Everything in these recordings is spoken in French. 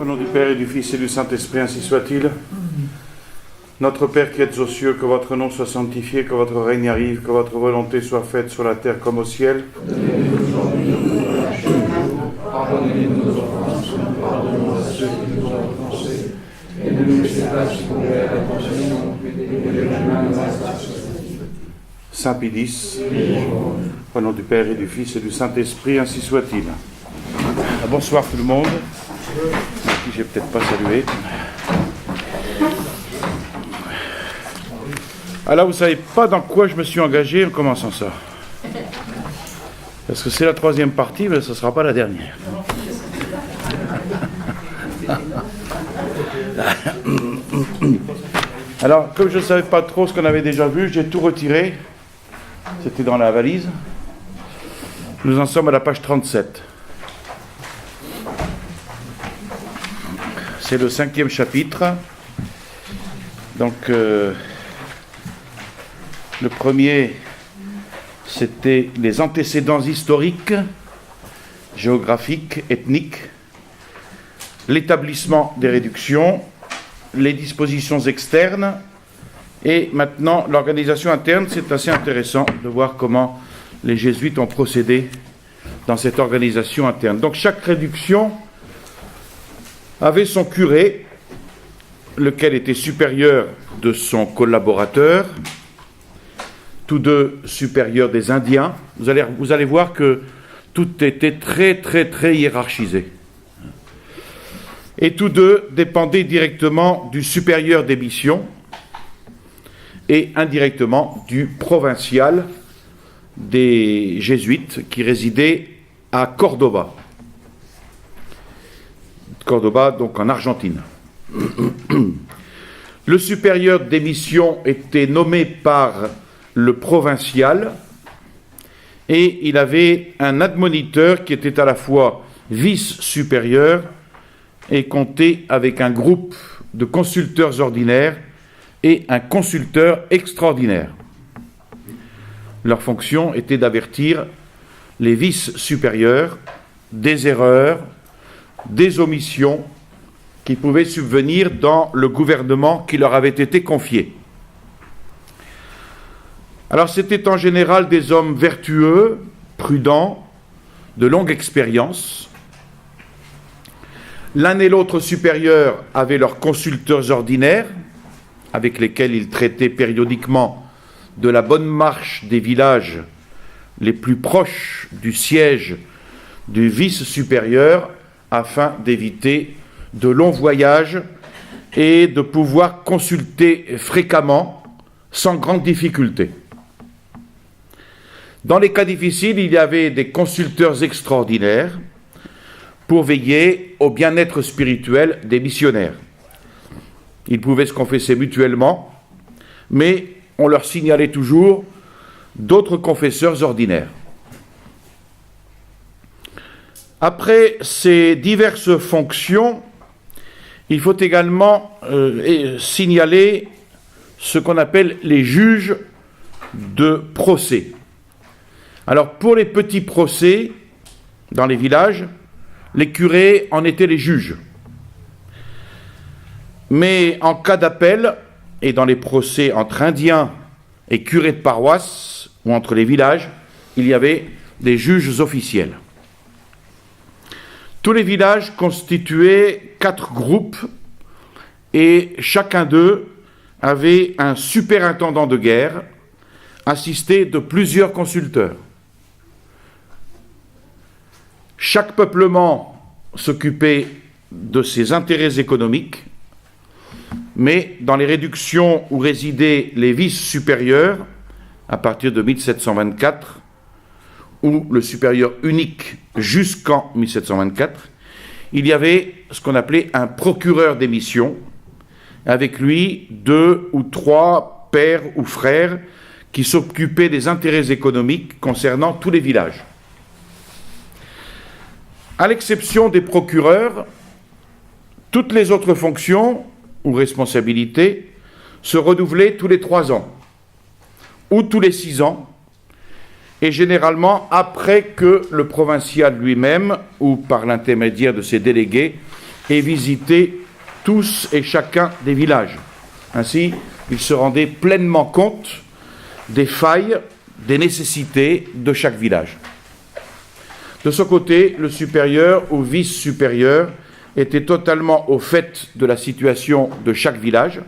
Au nom du Père et du Fils et du Saint-Esprit, ainsi soit-il. Notre Père qui êtes aux cieux, que votre nom soit sanctifié, que votre règne arrive, que votre volonté soit faite sur la terre comme au ciel. Donnez-nous aujourd'hui notre pain quotidien. Pardonnez-nous nos offenses, comme nous pardonnons à ceux qui nous ont offensés. Et ne nous laissez pas succomber à la tentation, mais délivrez-nous du mal. Saint Pie X, au nom du Père et du Fils et du Saint-Esprit, ainsi soit-il. Bonsoir tout le monde, qui j'ai peut-être pas salué. Alors vous savez pas dans quoi je me suis engagé en commençant ça. Parce que c'est la troisième partie, mais ce ne sera pas la dernière. Alors, comme je ne savais pas trop ce qu'on avait déjà vu, j'ai tout retiré. C'était dans la valise. Nous en sommes à la page 37. C'est le 5e chapitre. Donc, le premier, c'était les antécédents historiques, géographiques, ethniques, l'établissement des réductions, les dispositions externes, et maintenant l'organisation interne. C'est assez intéressant de voir comment les jésuites ont procédé dans cette organisation interne. Donc chaque réduction avait son curé, lequel était supérieur de son collaborateur, tous deux supérieurs des Indiens. Vous allez voir que tout était très hiérarchisé. Et tous deux dépendaient directement du supérieur des missions et indirectement du provincial des jésuites qui résidait à Cordoba. Cordoba, donc en Argentine. Le supérieur des missions était nommé par le provincial, et il avait un admoniteur qui était à la fois vice-supérieur et comptait avec un groupe de consulteurs ordinaires et un consulteur extraordinaire. Leur fonction était d'avertir les vice-supérieurs des erreurs, des omissions qui pouvaient subvenir dans le gouvernement qui leur avait été confié. Alors c'était en général des hommes vertueux, prudents, de longue expérience. L'un et l'autre supérieur avaient leurs consulteurs ordinaires, avec lesquels ils traitaient périodiquement de la bonne marche des villages les plus proches du siège du vice-supérieur, afin d'éviter de longs voyages et de pouvoir consulter fréquemment, sans grande difficulté. Dans les cas difficiles, il y avait des consulteurs extraordinaires pour veiller au bien-être spirituel des missionnaires. Ils pouvaient se confesser mutuellement, mais on leur signalait toujours d'autres confesseurs ordinaires. Après ces diverses fonctions, il faut également signaler ce qu'on appelle les juges de procès. Alors pour les petits procès dans les villages, les curés en étaient les juges. Mais en cas d'appel, et dans les procès entre Indiens et curés de paroisse, ou entre les villages, il y avait des juges officiels. Tous les villages constituaient 4 groupes, et chacun d'eux avait un superintendant de guerre, assisté de plusieurs consulteurs. Chaque peuplement s'occupait de ses intérêts économiques, mais dans les réductions où résidaient les vices-supérieurs, à partir de 1724, ou le supérieur unique jusqu'en 1724, il y avait ce qu'on appelait un procureur des missions, avec lui 2 ou 3 pères ou frères qui s'occupaient des intérêts économiques concernant tous les villages. À l'exception des procureurs, toutes les autres fonctions ou responsabilités se renouvelaient tous les 3 ans ou tous les 6 ans, et généralement après que le provincial lui-même, ou par l'intermédiaire de ses délégués, et visitaient tous et chacun des villages. Ainsi, ils se rendaient pleinement compte des failles, des nécessités de chaque village. De son côté, le supérieur ou vice-supérieur était totalement au fait de la situation de chaque village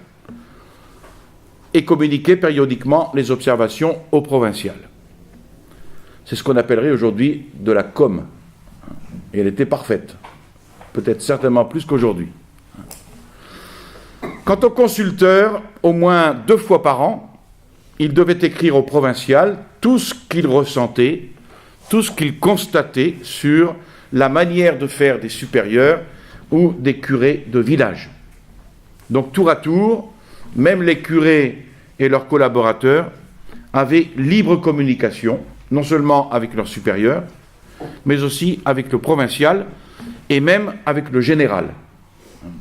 et communiquait périodiquement les observations au provincial. C'est ce qu'on appellerait aujourd'hui de la com. Et elle était parfaite. Peut-être certainement plus qu'aujourd'hui. Quant au consulteur, au moins 2 fois par an, il devait écrire au provincial tout ce qu'il ressentait, tout ce qu'il constatait sur la manière de faire des supérieurs ou des curés de village. Donc tour à tour, même les curés et leurs collaborateurs avaient libre communication, non seulement avec leurs supérieurs, mais aussi avec le provincial et même avec le général.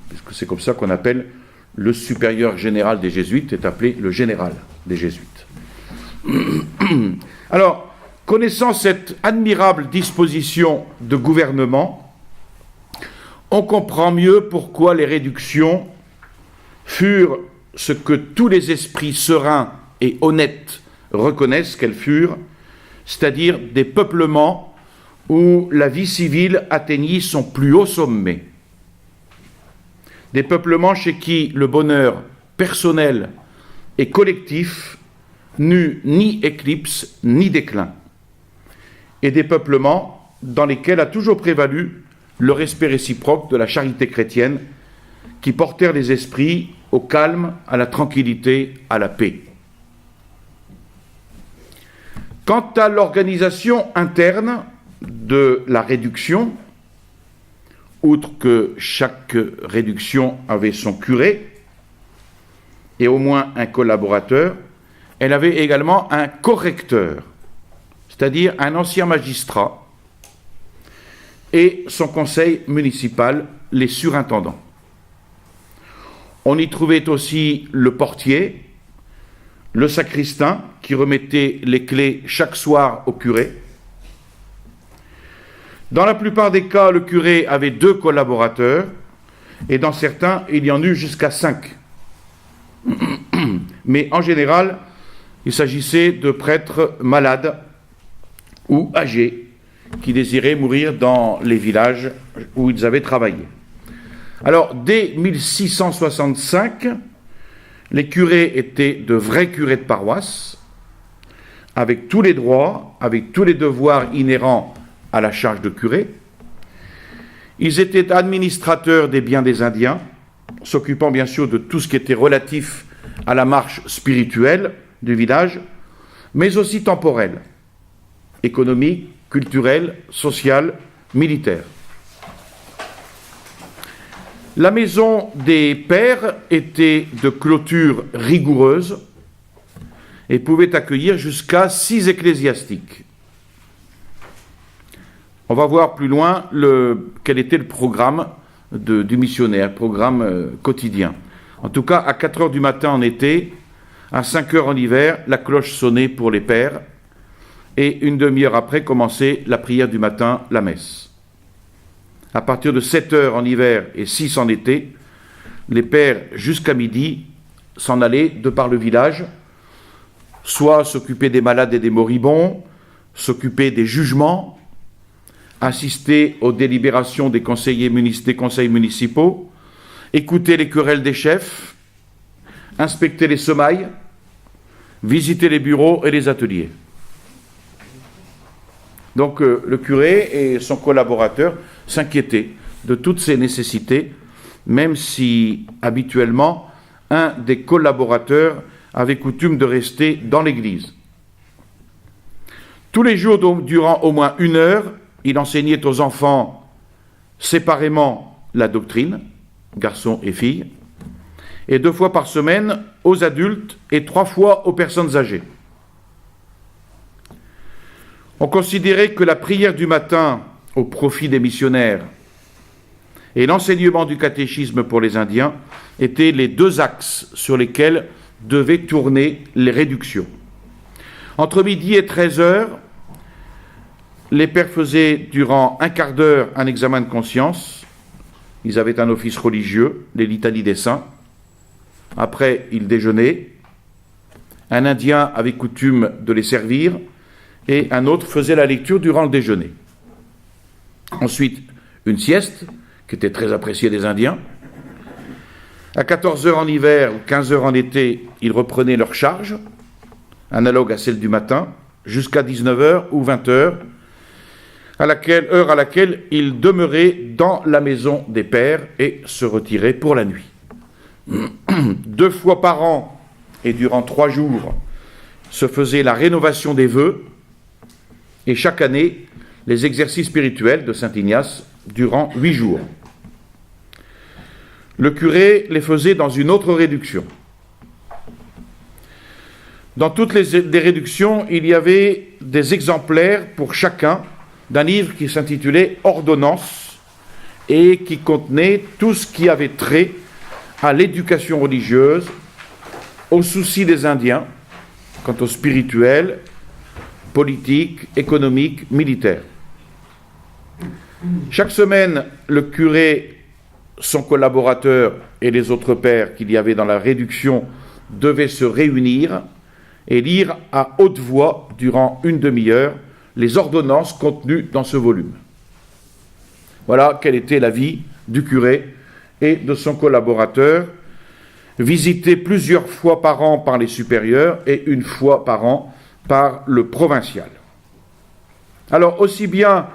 Puisque c'est comme ça qu'on appelle le supérieur général des jésuites, est appelé le général des jésuites. Alors, connaissant cette admirable disposition de gouvernement, on comprend mieux pourquoi les réductions furent ce que tous les esprits sereins et honnêtes reconnaissent qu'elles furent, c'est-à-dire des peuplements où la vie civile atteignit son plus haut sommet. Des peuplements chez qui le bonheur personnel et collectif n'eut ni éclipse ni déclin. Et des peuplements dans lesquels a toujours prévalu le respect réciproque de la charité chrétienne qui portèrent les esprits au calme, à la tranquillité, à la paix. Quant à l'organisation interne de la réduction, outre que chaque réduction avait son curé et au moins un collaborateur, elle avait également un correcteur, c'est-à-dire un ancien magistrat, et son conseil municipal, les surintendants. On y trouvait aussi le portier, le sacristain, qui remettait les clés chaque soir au curé. Dans la plupart des cas, le curé avait 2 collaborateurs, et dans certains, il y en eut jusqu'à 5. Mais en général, il s'agissait de prêtres malades ou âgés qui désiraient mourir dans les villages où ils avaient travaillé. Alors, dès 1665, les curés étaient de vrais curés de paroisse, avec tous les droits, avec tous les devoirs inhérents à la charge de curé. Ils étaient administrateurs des biens des Indiens, s'occupant bien sûr de tout ce qui était relatif à la marche spirituelle du village, mais aussi temporelle, économique, culturelle, sociale, militaire. La maison des pères était de clôture rigoureuse et pouvait accueillir jusqu'à 6 ecclésiastiques. On va voir plus loin quel était le programme du missionnaire, programme quotidien. En tout cas, à 4 heures du matin en été, à 5 heures en hiver, la cloche sonnait pour les pères, et une demi-heure après commençait la prière du matin, la messe. À partir de 7 heures en hiver et 6 en été, les pères, jusqu'à midi, s'en allaient de par le village, soit s'occuper des malades et des moribonds, s'occuper des jugements, assister aux délibérations des conseils municipaux, écouter les querelles des chefs, inspecter les semailles, visiter les bureaux et les ateliers. Donc le curé et son collaborateur s'inquiétaient de toutes ces nécessités, même si habituellement un des collaborateurs avait coutume de rester dans l'église. Tous les jours, durant au moins 1 heure, il enseignait aux enfants séparément la doctrine, garçons et filles, et 2 fois par semaine aux adultes et 3 fois aux personnes âgées. On considérait que la prière du matin au profit des missionnaires et l'enseignement du catéchisme pour les Indiens étaient les 2 axes sur lesquels devaient tourner les réductions. Entre midi et 13 heures, les pères faisaient durant 1/4 d'heure un examen de conscience, Ils avaient un office religieux, les litanies des saints. Après, ils déjeunaient. Un Indien avait coutume de les servir et un autre faisait la lecture durant le déjeuner. Ensuite, une sieste, qui était très appréciée des Indiens. À 14 heures en hiver ou 15 heures en été, ils reprenaient leur charge, analogue à celle du matin, jusqu'à 19 heures ou 20 heures, heure à laquelle ils demeuraient dans la maison des pères et se retiraient pour la nuit. 2 fois par an et durant 3 jours se faisait la rénovation des vœux et chaque année les exercices spirituels de Saint Ignace durant 8 jours. Le curé les faisait dans une autre réduction. Dans toutes les réductions, il y avait des exemplaires pour chacun d'un livre qui s'intitulait « Ordonnances » et qui contenait tout ce qui avait trait à l'éducation religieuse, aux soucis des Indiens, quant au spirituel, politique, économique, militaire. Chaque semaine, le curé, son collaborateur et les autres pères qu'il y avait dans la réduction devaient se réunir et lire à haute voix durant une demi-heure les ordonnances contenues dans ce volume. Voilà quelle était la vie du curé et de son collaborateur, visité plusieurs fois par an par les supérieurs et une fois par an par le provincial. Alors, aussi bien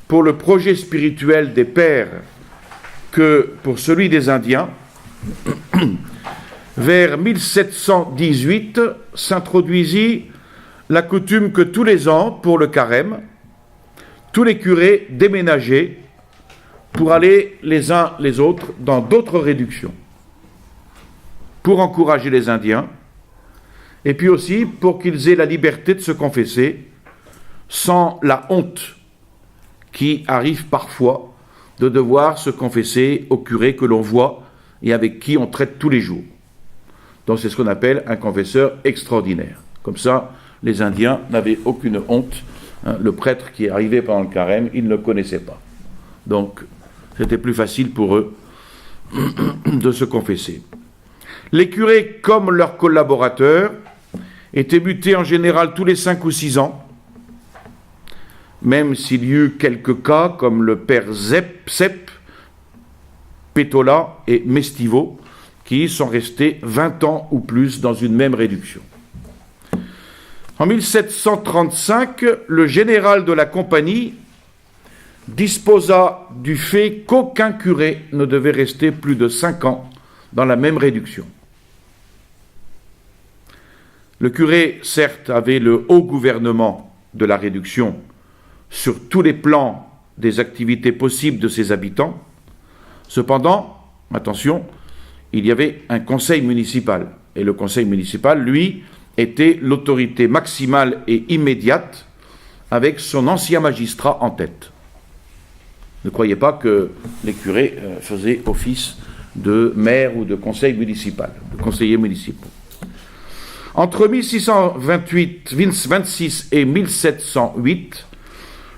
pour le projet spirituel des pères que pour celui des Indiens, vers 1718 s'introduisit la coutume que tous les ans, pour le carême, tous les curés déménageaient pour aller les uns les autres dans d'autres réductions, pour encourager les Indiens, et puis aussi pour qu'ils aient la liberté de se confesser sans la honte qui arrive parfois de devoir se confesser au curé que l'on voit et avec qui on traite tous les jours. Donc c'est ce qu'on appelle un confesseur extraordinaire. Comme ça, les Indiens n'avaient aucune honte. Le prêtre qui arrivait pendant le carême, ils ne le connaissaient pas. Donc c'était plus facile pour eux de se confesser. Les curés, comme leurs collaborateurs, étaient mutés en général tous les 5 ou 6 ans, même s'il y eut quelques cas comme le père Sepp, Pétola et Mestivo, qui sont restés 20 ans ou plus dans une même réduction. En 1735, le général de la compagnie disposa du fait qu'aucun curé ne devait rester plus de 5 ans dans la même réduction. Le curé, certes, avait le haut gouvernement de la réduction sur tous les plans des activités possibles de ses habitants. Cependant, attention, il y avait un conseil municipal. Et le conseil municipal, lui, était l'autorité maximale et immédiate avec son ancien magistrat en tête. Ne croyez pas que les curés faisaient office de maire ou de conseil municipal, de conseillers municipaux. Entre 1626 et 1708,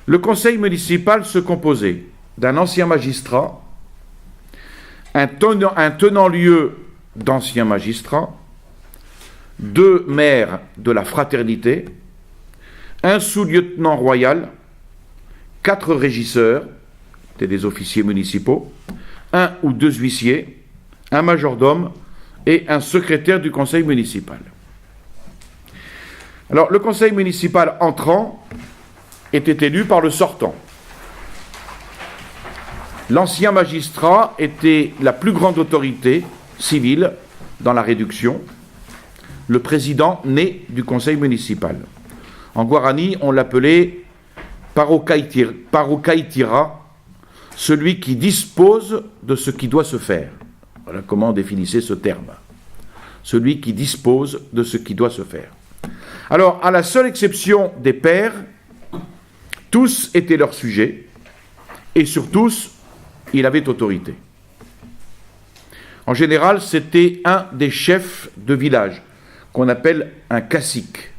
le conseil municipal se composait d'un ancien magistrat, un tenant-lieu d'anciens magistrats, 2 maires de la fraternité, un sous-lieutenant royal, 4 régisseurs, c'était des officiers municipaux, 1 ou 2 huissiers, un majordome et un secrétaire du conseil municipal. Alors, le conseil municipal entrant était élu par le sortant. L'ancien magistrat était la plus grande autorité civile dans la réduction, le président né du conseil municipal. En Guarani, on l'appelait Parocaitira, celui qui dispose de ce qui doit se faire. Voilà comment on définissait ce terme. Celui qui dispose de ce qui doit se faire. Alors, à la seule exception des pères, tous étaient leurs sujets, et sur tous, il avait autorité. En général, c'était un des chefs de village, qu'on appelle un cacique.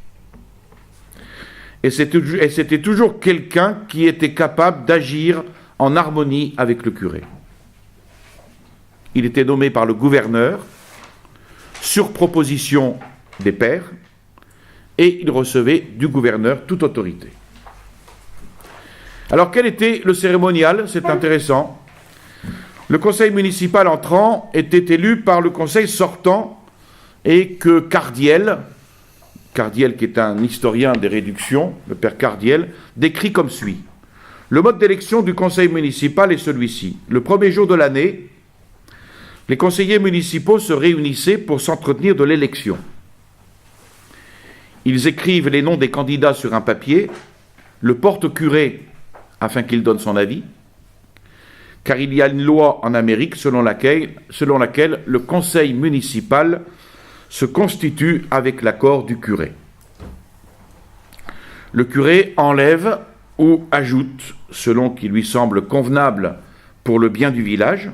Et c'était toujours quelqu'un qui était capable d'agir en harmonie avec le curé. il était nommé par le gouverneur, sur proposition des pairs, et il recevait du gouverneur toute autorité. Alors quel était le cérémonial? C'est intéressant. Le conseil municipal entrant était élu par le conseil sortant et que Cardiel qui est un historien des réductions, le père Cardiel, décrit comme suit. Le mode d'élection du conseil municipal est celui-ci. Le premier jour de l'année, les conseillers municipaux se réunissaient pour s'entretenir de l'élection. Ils écrivent les noms des candidats sur un papier, le portent au curé afin qu'il donne son avis, car il y a une loi en Amérique selon laquelle le conseil municipal se constitue avec l'accord du curé. Le curé enlève ou ajoute, selon qu'il lui semble convenable pour le bien du village,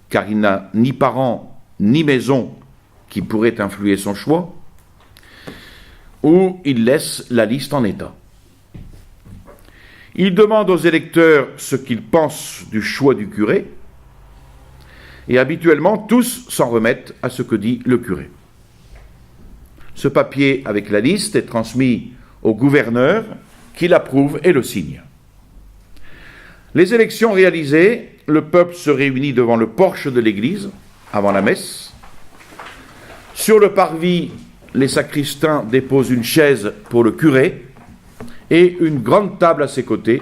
car il n'a ni parents ni maison qui pourraient influer son choix, ou il laisse la liste en état. Il demande aux électeurs ce qu'ils pensent du choix du curé, et habituellement tous s'en remettent à ce que dit le curé. Ce papier avec la liste est transmis au gouverneur qui l'approuve et le signe. Les élections réalisées, le peuple se réunit devant le porche de l'église avant la messe. Sur le parvis, les sacristains déposent une chaise pour le curé et une grande table à ses côtés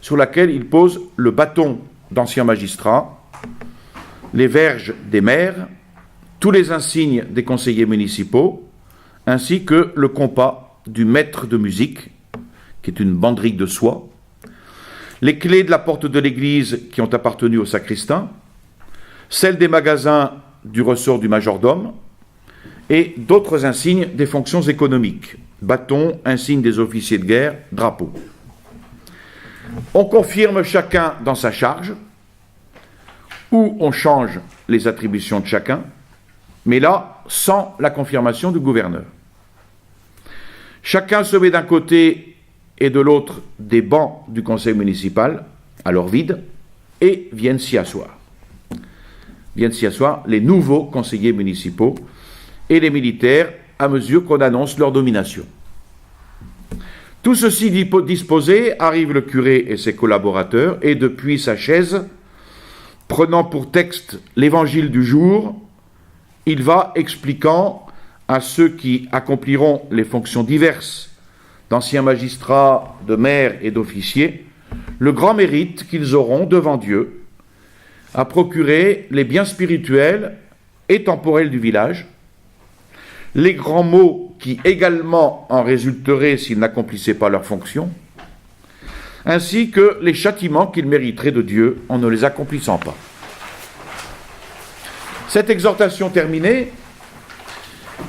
sur laquelle ils posent le bâton d'ancien magistrat, les verges des maires, tous les insignes des conseillers municipaux, ainsi que le compas du maître de musique, qui est une banderique de soie, les clés de la porte de l'église qui ont appartenu au sacristain, celles des magasins du ressort du majordome, et d'autres insignes des fonctions économiques, bâtons, insignes des officiers de guerre, drapeaux. On confirme chacun dans sa charge, ou on change les attributions de chacun, mais là, sans la confirmation du gouverneur. Chacun se met d'un côté et de l'autre des bancs du conseil municipal, alors vides, et viennent s'y asseoir. Viennent s'y asseoir les nouveaux conseillers municipaux et les militaires à mesure qu'on annonce leur domination. Tout ceci disposé, arrive le curé et ses collaborateurs, et depuis sa chaise, prenant pour texte l'évangile du jour, il va expliquant à ceux qui accompliront les fonctions diverses d'anciens magistrats, de maires et d'officiers, le grand mérite qu'ils auront devant Dieu à procurer les biens spirituels et temporels du village, les grands maux qui également en résulteraient s'ils n'accomplissaient pas leurs fonctions, ainsi que les châtiments qu'ils mériteraient de Dieu en ne les accomplissant pas. Cette exhortation terminée,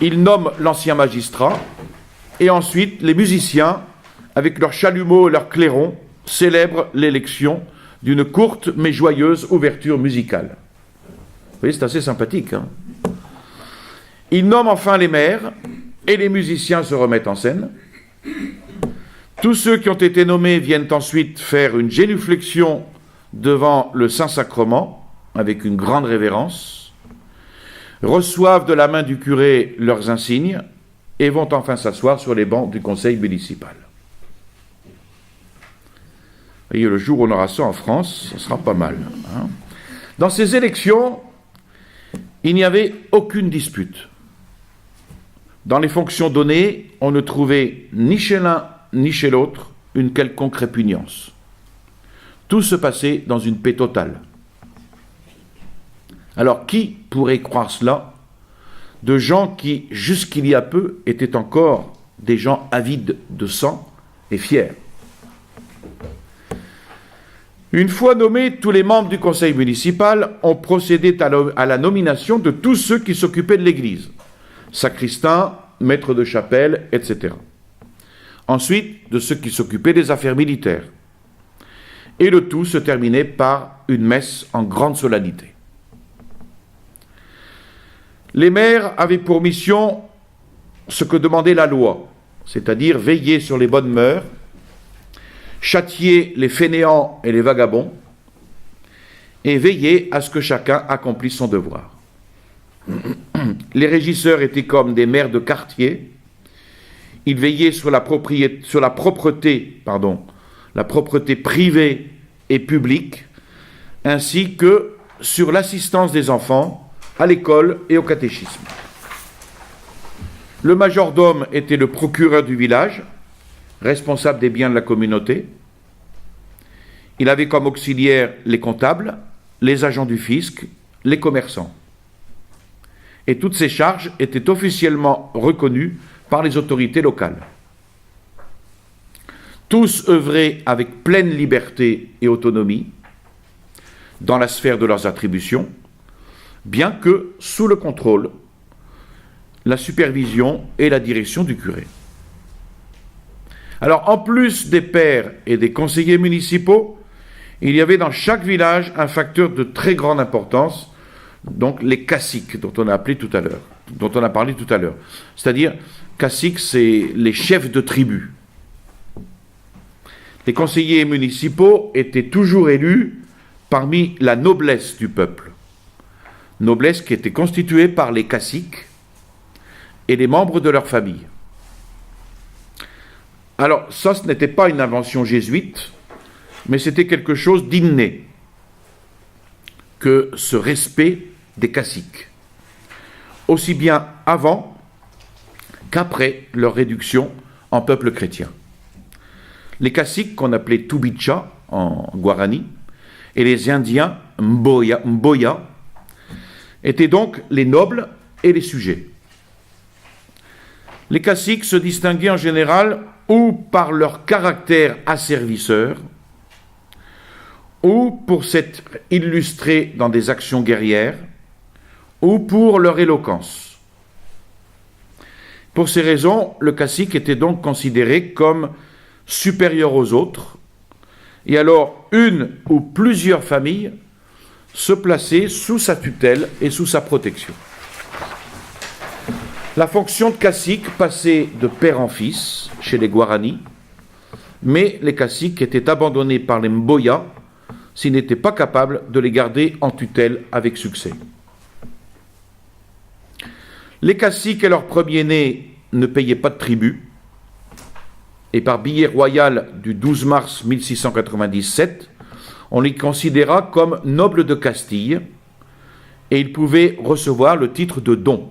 il nomme l'ancien magistrat, et ensuite les musiciens, avec leurs chalumeaux et leurs clairons, célèbrent l'élection d'une courte mais joyeuse ouverture musicale. Vous voyez, c'est assez sympathique, hein ? Il nomme enfin les maires, et les musiciens se remettent en scène. Tous ceux qui ont été nommés viennent ensuite faire une génuflexion devant le Saint-Sacrement, avec une grande révérence, reçoivent de la main du curé leurs insignes, et vont enfin s'asseoir sur les bancs du conseil municipal. Vous voyez, le jour où on aura ça en France, ça sera pas mal. Hein ? Dans ces élections, il n'y avait aucune dispute. Dans les fonctions données, on ne trouvait ni chez l'un ni chez l'autre une quelconque répugnance. Tout se passait dans une paix totale. Alors, qui pourrait croire cela de gens qui, jusqu'il y a peu, étaient encore des gens avides de sang et fiers? Une fois nommés, tous les membres du conseil municipal ont procédé à la nomination de tous ceux qui s'occupaient de l'église, sacristains, maîtres de chapelle, etc. Ensuite, de ceux qui s'occupaient des affaires militaires. Et le tout se terminait par une messe en grande solennité. Les maires avaient pour mission ce que demandait la loi, c'est-à-dire veiller sur les bonnes mœurs, châtier les fainéants et les vagabonds, et veillaient à ce que chacun accomplisse son devoir. Les régisseurs étaient comme des maires de quartier. Ils veillaient sur la propreté privée et publique, ainsi que sur l'assistance des enfants à l'école et au catéchisme. Le majordome était le procureur du village, responsable des biens de la communauté. Il avait comme auxiliaires les comptables, les agents du fisc, les commerçants. Et toutes ces charges étaient officiellement reconnues par les autorités locales. Tous œuvraient avec pleine liberté et autonomie dans la sphère de leurs attributions, bien que sous le contrôle, la supervision et la direction du curé. Alors, en plus des pères et des conseillers municipaux, il y avait dans chaque village un facteur de très grande importance, donc les caciques, dont on a parlé tout à l'heure. C'est-à-dire, caciques, c'est les chefs de tribu. Les conseillers municipaux étaient toujours élus parmi la noblesse du peuple. Noblesse qui était constituée par les caciques et les membres de leur famille. Alors, ça, ce n'était pas une invention jésuite, mais c'était quelque chose d'inné, que ce respect des caciques, aussi bien avant qu'après leur réduction en peuple chrétien. Les caciques, qu'on appelait Tubicha en Guarani, et les Indiens Mboya, étaient donc les nobles et les sujets. Les caciques se distinguaient en général ou par leur caractère asservisseur, ou pour s'être illustrés dans des actions guerrières, ou pour leur éloquence. Pour ces raisons, le cacique était donc considéré comme supérieur aux autres, et alors une ou plusieurs familles se plaçaient sous sa tutelle et sous sa protection. La fonction de cacique passait de père en fils chez les Guarani, mais les caciques étaient abandonnés par les Mboya s'ils n'étaient pas capables de les garder en tutelle avec succès. Les caciques et leurs premiers-nés ne payaient pas de tribut, et par billet royal du 12 mars 1697, on les considéra comme nobles de Castille, et ils pouvaient recevoir le titre de don.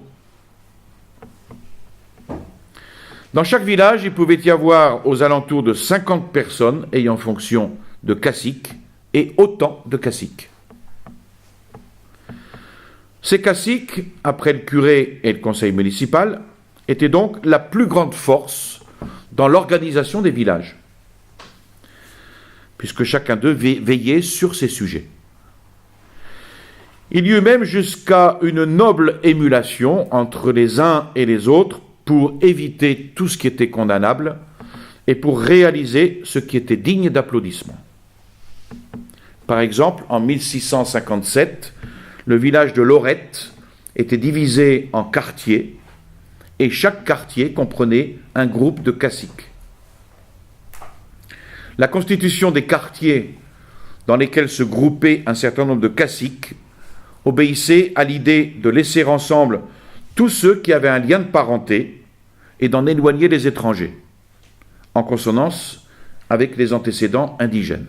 Dans chaque village, il pouvait y avoir aux alentours de 50 personnes ayant fonction de caciques et autant de caciques. Ces caciques, après le curé et le conseil municipal, étaient donc la plus grande force dans l'organisation des villages, puisque chacun d'eux veillait sur ses sujets. Il y eut même jusqu'à une noble émulation entre les uns et les autres pour éviter tout ce qui était condamnable et pour réaliser ce qui était digne d'applaudissement. Par exemple, en 1657, le village de Lorette était divisé en quartiers et chaque quartier comprenait un groupe de caciques. La constitution des quartiers dans lesquels se groupaient un certain nombre de caciques obéissait à l'idée de laisser ensemble tous ceux qui avaient un lien de parenté et d'en éloigner les étrangers, en consonance avec les antécédents indigènes.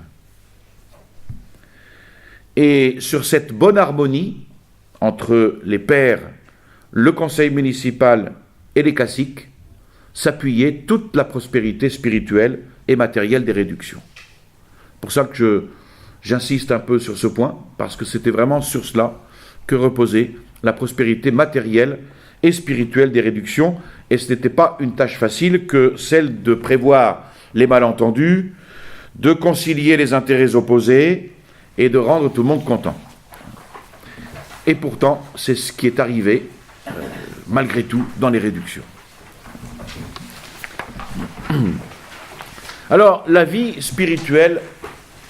Et sur cette bonne harmonie entre les pères, le conseil municipal et les caciques, s'appuyait toute la prospérité spirituelle et matérielle des réductions. C'est pour ça que j'insiste un peu sur ce point, parce que c'était vraiment sur cela que reposait la prospérité matérielle et spirituelle des réductions, et ce n'était pas une tâche facile que celle de prévoir les malentendus, de concilier les intérêts opposés et de rendre tout le monde content. Et pourtant, c'est ce qui est arrivé, malgré tout, dans les réductions. Alors, la vie spirituelle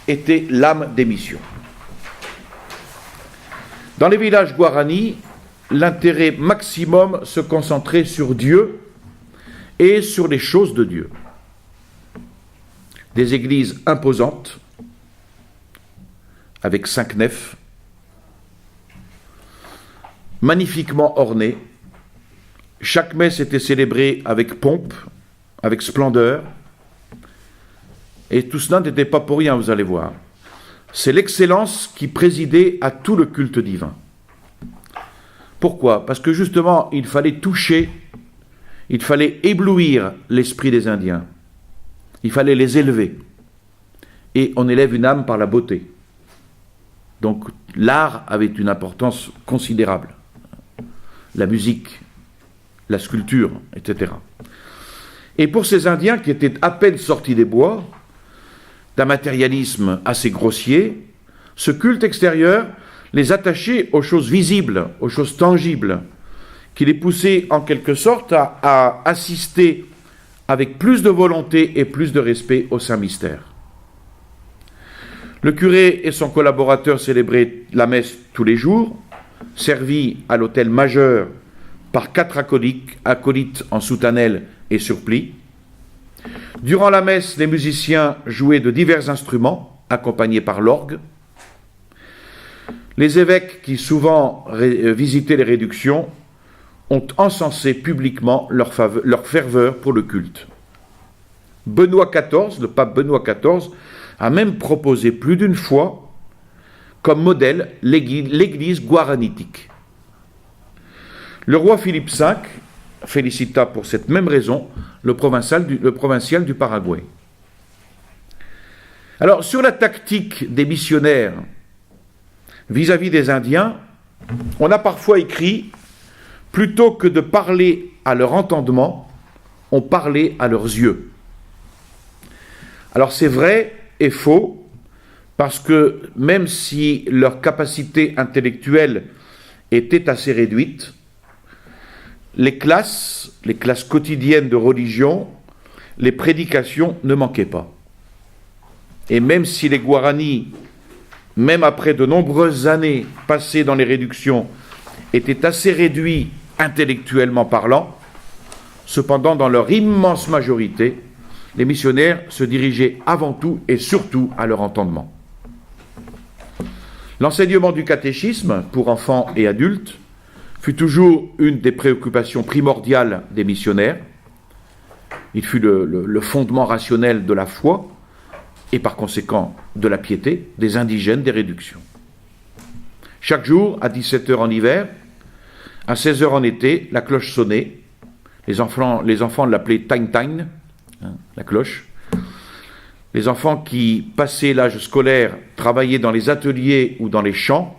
était l'âme des missions. Dans les villages guarani, l'intérêt maximum se concentrait sur Dieu et sur les choses de Dieu. Des églises imposantes, avec 5 nefs, magnifiquement ornées. Chaque messe était célébrée avec pompe, avec splendeur. Et tout cela n'était pas pour rien, vous allez voir. C'est l'excellence qui présidait à tout le culte divin. Pourquoi? Parce que justement, il fallait toucher, il fallait éblouir l'esprit des Indiens. Il fallait les élever. Et on élève une âme par la beauté. Donc l'art avait une importance considérable. La musique, la sculpture, etc. Et pour ces Indiens qui étaient à peine sortis des bois, d'un matérialisme assez grossier, ce culte extérieur les attachait aux choses visibles, aux choses tangibles, qui les poussait en quelque sorte à assister avec plus de volonté et plus de respect au Saint-Mystère. Le curé et son collaborateur célébraient la messe tous les jours, servis à l'autel majeur par 4 acolytes en soutanelle et surplis. Durant la messe, les musiciens jouaient de divers instruments, accompagnés par l'orgue. Les évêques, qui souvent visitaient les réductions, ont encensé publiquement leur ferveur pour le culte. Benoît XIV, le pape Benoît XIV, a même proposé plus d'une fois comme modèle l'église guaranitique. Le roi Philippe V félicita pour cette même raison le provincial du Paraguay. Alors, sur la tactique des missionnaires vis-à-vis des Indiens, on a parfois écrit « Plutôt que de parler à leur entendement, on parlait à leurs yeux ». Alors c'est vrai et faux, parce que même si leur capacité intellectuelle était assez réduite, les classes quotidiennes de religion, les prédications ne manquaient pas. Et même si les Guaranis, même après de nombreuses années passées dans les réductions, étaient assez réduits intellectuellement parlant, cependant dans leur immense majorité, les missionnaires se dirigeaient avant tout et surtout à leur entendement. L'enseignement du catéchisme pour enfants et adultes fut toujours une des préoccupations primordiales des missionnaires. Il fut le fondement rationnel de la foi et par conséquent de la piété des indigènes des réductions. Chaque jour, à 17h en hiver, à 16h en été, la cloche sonnait. Les enfants l'appelaient Tagne, la cloche. Les enfants qui passaient l'âge scolaire, travaillaient dans les ateliers ou dans les champs,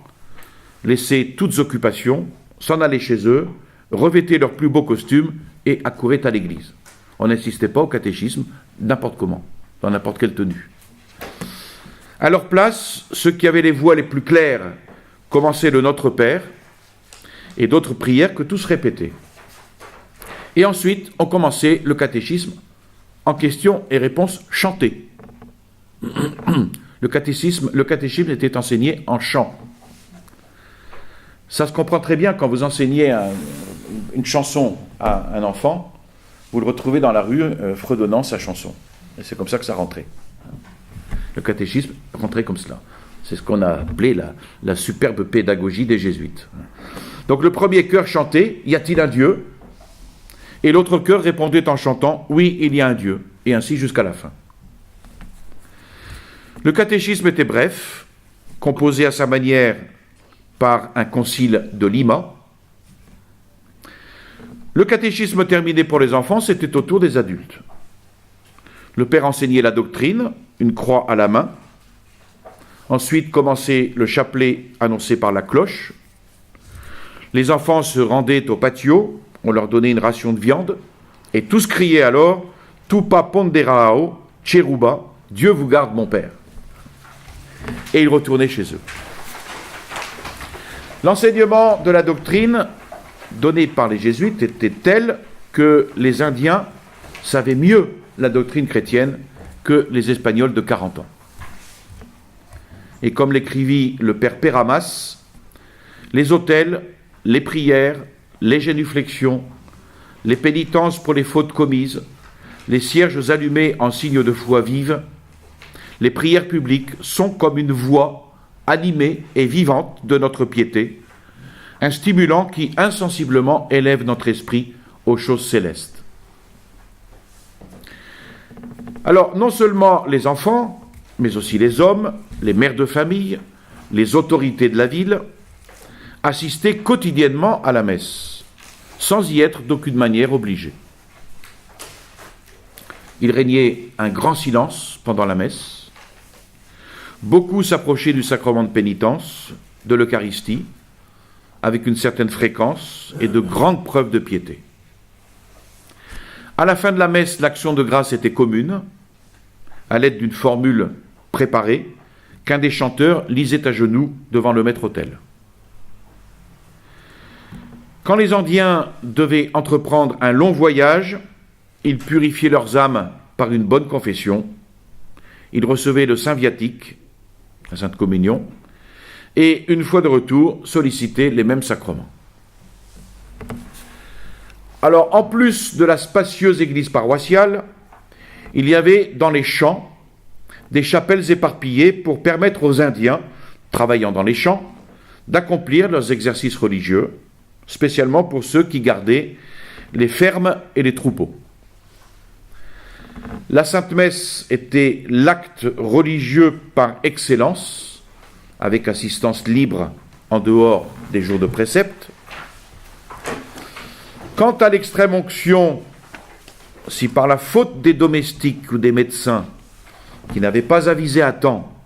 laissaient toutes occupations, s'en allaient chez eux, revêtaient leurs plus beaux costumes et accouraient à l'église. On n'insistait pas au catéchisme n'importe comment, dans n'importe quelle tenue. À leur place, ceux qui avaient les voix les plus claires commençaient le Notre Père et d'autres prières que tous répétaient. Et ensuite, on commençait le catéchisme en questions et réponses chantées. Le catéchisme était enseigné en chant. Ça se comprend très bien quand vous enseignez une chanson à un enfant, vous le retrouvez dans la rue fredonnant sa chanson. Et c'est comme ça que ça rentrait. Le catéchisme rentrait comme cela. C'est ce qu'on a appelé la superbe pédagogie des jésuites. Donc le premier chœur chantait « Y a-t-il un Dieu ?» Et l'autre chœur répondait en chantant « Oui, il y a un Dieu », et ainsi jusqu'à la fin. Le catéchisme était bref, composé à sa manière par un concile de Lima. Le catéchisme terminé pour les enfants, c'était au tour des adultes. Le père enseignait la doctrine, une croix à la main. Ensuite commençait le chapelet annoncé par la cloche. Les enfants se rendaient au patio, on leur donnait une ration de viande, et tous criaient alors « Tupa ponderao, Cheruba, Dieu vous garde mon père ». Et ils retournaient chez eux. L'enseignement de la doctrine donné par les jésuites était tel que les Indiens savaient mieux la doctrine chrétienne que les Espagnols de 40 ans. Et comme l'écrivit le père Péramas, les autels, les prières, les génuflexions, les pénitences pour les fautes commises, les cierges allumés en signe de foi vive, les prières publiques sont comme une voix animée et vivante de notre piété, un stimulant qui insensiblement élève notre esprit aux choses célestes. Alors, non seulement les enfants, mais aussi les hommes, les mères de famille, les autorités de la ville, assistaient quotidiennement à la messe, sans y être d'aucune manière obligés. Il régnait un grand silence pendant la messe. Beaucoup s'approchaient du sacrement de pénitence, de l'Eucharistie, avec une certaine fréquence et de grandes preuves de piété. À la fin de la messe, l'action de grâce était commune, à l'aide d'une formule préparée qu'un des chanteurs lisait à genoux devant le maître-autel. Quand les Andiens devaient entreprendre un long voyage, ils purifiaient leurs âmes par une bonne confession, ils recevaient le Saint Viatique, la Sainte Communion, et une fois de retour, sollicitaient les mêmes sacrements. Alors, en plus de la spacieuse église paroissiale, il y avait dans les champs des chapelles éparpillées pour permettre aux Indiens, travaillant dans les champs, d'accomplir leurs exercices religieux, spécialement pour ceux qui gardaient les fermes et les troupeaux. La Sainte Messe était l'acte religieux par excellence, avec assistance libre en dehors des jours de précepte. Quant à l'extrême onction, si par la faute des domestiques ou des médecins qui n'avaient pas avisé à temps,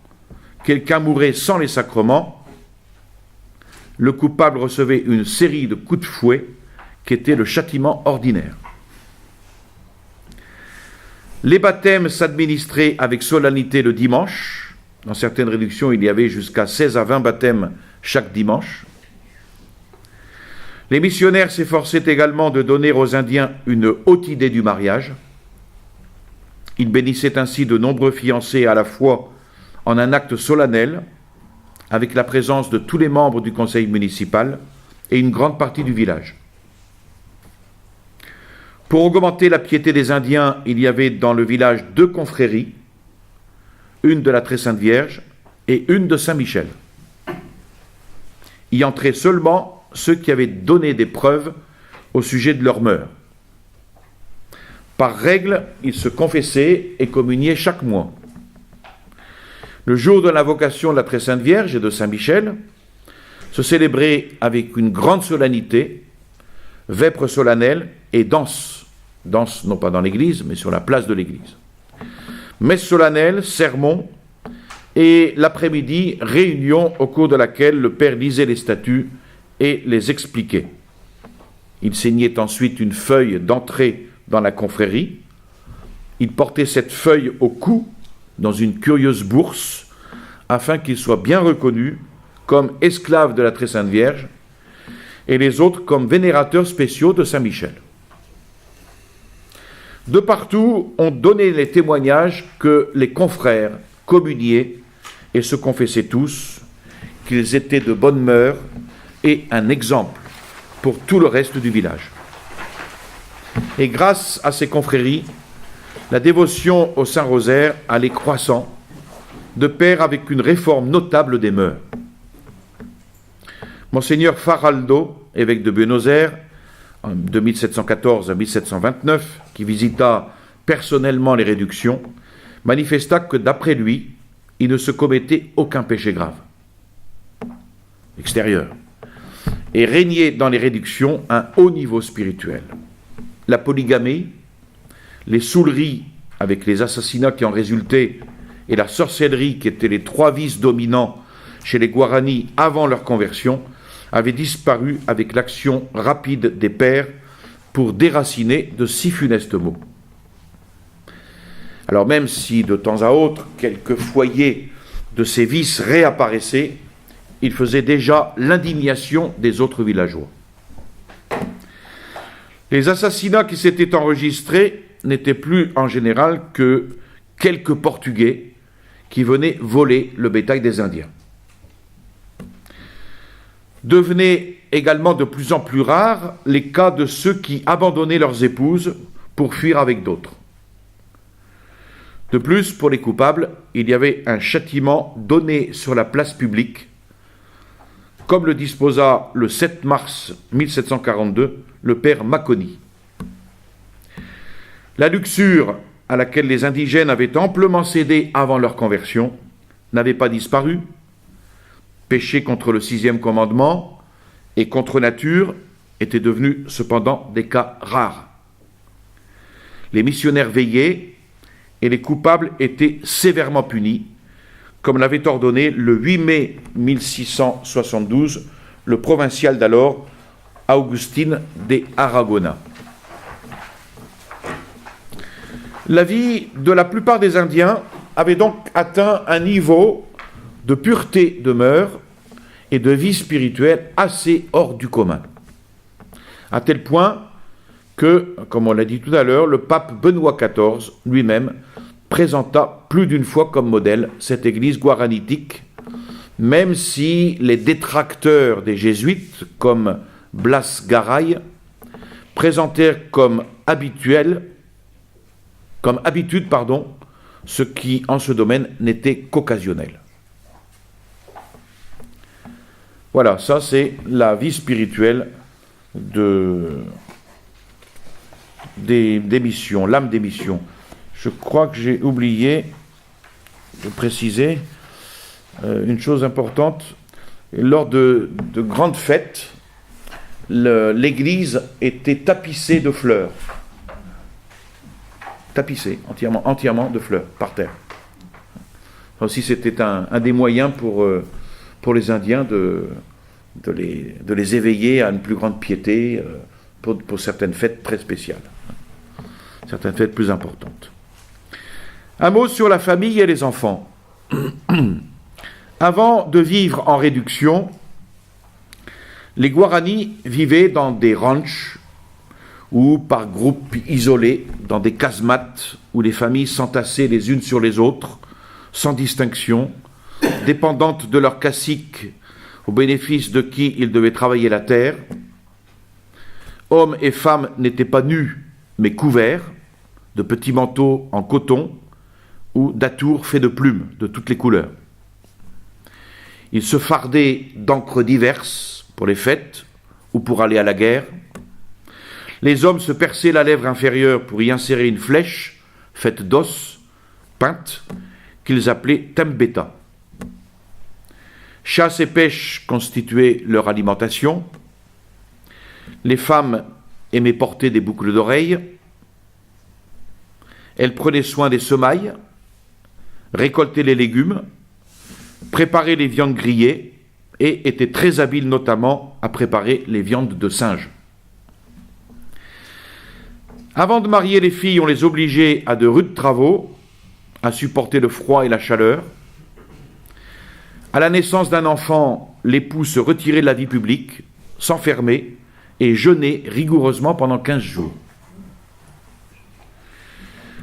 quelqu'un mourait sans les sacrements, le coupable recevait une série de coups de fouet qui était le châtiment ordinaire. Les baptêmes s'administraient avec solennité le dimanche. Dans certaines réductions, il y avait jusqu'à 16 à 20 baptêmes chaque dimanche. Les missionnaires s'efforçaient également de donner aux Indiens une haute idée du mariage. Ils bénissaient ainsi de nombreux fiancés à la fois en un acte solennel, avec la présence de tous les membres du conseil municipal et une grande partie du village. Pour augmenter la piété des Indiens, il y avait dans le village 2 confréries, une de la Très Sainte Vierge et une de Saint-Michel. Y entraient seulement ceux qui avaient donné des preuves au sujet de leurs mœurs. Par règle, ils se confessaient et communiaient chaque mois. Le jour de l'invocation de la Très Sainte Vierge et de Saint-Michel se célébrait avec une grande solennité, vêpres solennelles et danse non pas dans l'église, mais sur la place de l'église. Messe solennelle, sermon, et l'après-midi, réunion au cours de laquelle le père lisait les statuts et les expliquait. Il signait ensuite une feuille d'entrée dans la confrérie. Il portait cette feuille au cou, dans une curieuse bourse, afin qu'il soit bien reconnu comme esclave de la Très Sainte Vierge, et les autres comme vénérateurs spéciaux de Saint-Michel. De partout, on donnait les témoignages que les confrères communiaient et se confessaient tous, qu'ils étaient de bonnes mœurs et un exemple pour tout le reste du village. Et grâce à ces confréries, la dévotion au Saint-Rosaire allait croissant, de pair avec une réforme notable des mœurs. Monseigneur Faraldo, évêque de Buenos Aires, de 1714 à 1729, qui visita personnellement les réductions, manifesta que d'après lui, il ne se commettait aucun péché grave extérieur, et régnait dans les réductions un haut niveau spirituel. La polygamie, les souleries avec les assassinats qui en résultaient, et la sorcellerie qui étaient les 3 vices dominants chez les Guaranis avant leur conversion, avaient disparu avec l'action rapide des pères pour déraciner de si funestes maux. Alors même si de temps à autre quelques foyers de ces vices réapparaissaient, ils faisaient déjà l'indignation des autres villageois. Les assassinats qui s'étaient enregistrés n'étaient plus en général que quelques Portugais qui venaient voler le bétail des Indiens. Devenaient également de plus en plus rares les cas de ceux qui abandonnaient leurs épouses pour fuir avec d'autres. De plus, pour les coupables, il y avait un châtiment donné sur la place publique comme le disposa le 7 mars 1742 le père Maconi. La luxure à laquelle les indigènes avaient amplement cédé avant leur conversion n'avait pas disparu. Péché contre le 6e commandement et contre nature étaient devenus cependant des cas rares. Les missionnaires veillaient et les coupables étaient sévèrement punis, comme l'avait ordonné le 8 mai 1672 le provincial d'alors, Augustin de Aragona. La vie de la plupart des Indiens avait donc atteint un niveau de pureté de mœurs et de vie spirituelle assez hors du commun. À tel point que, comme on l'a dit tout à l'heure, le pape Benoît XIV lui-même présenta plus d'une fois comme modèle cette église guaranitique, même si les détracteurs des jésuites, comme Blas Garay, présentèrent comme habitude, ce qui en ce domaine n'était qu'occasionnel. Voilà, ça c'est la vie spirituelle des missions, l'âme des missions. Je crois que j'ai oublié de préciser une chose importante. Lors de grandes fêtes, l'église était tapissée de fleurs. Tapissée, entièrement de fleurs, par terre. Ça aussi, c'était un des moyens pour les Indiens de les éveiller à une plus grande piété pour certaines fêtes très spéciales, certaines fêtes plus importantes. Un mot sur la famille et les enfants. Avant de vivre en réduction, les Guaranis vivaient dans des ranchs ou par groupes isolés, dans des casemates où les familles s'entassaient les unes sur les autres, sans distinction, dépendantes de leur cacique au bénéfice de qui ils devaient travailler la terre. Hommes et femmes n'étaient pas nus, mais couverts, de petits manteaux en coton ou d'atours faits de plumes de toutes les couleurs. Ils se fardaient d'encres diverses pour les fêtes ou pour aller à la guerre. Les hommes se perçaient la lèvre inférieure pour y insérer une flèche faite d'os, peinte, qu'ils appelaient tembeta. Chasse et pêche constituaient leur alimentation. Les femmes aimaient porter des boucles d'oreilles. Elles prenaient soin des semailles, récoltaient les légumes, préparaient les viandes grillées et étaient très habiles notamment à préparer les viandes de singe. Avant de marier les filles, on les obligeait à de rudes travaux, à supporter le froid et la chaleur. À la naissance d'un enfant, l'époux se retirait de la vie publique, s'enfermait et jeûnait rigoureusement pendant 15 jours.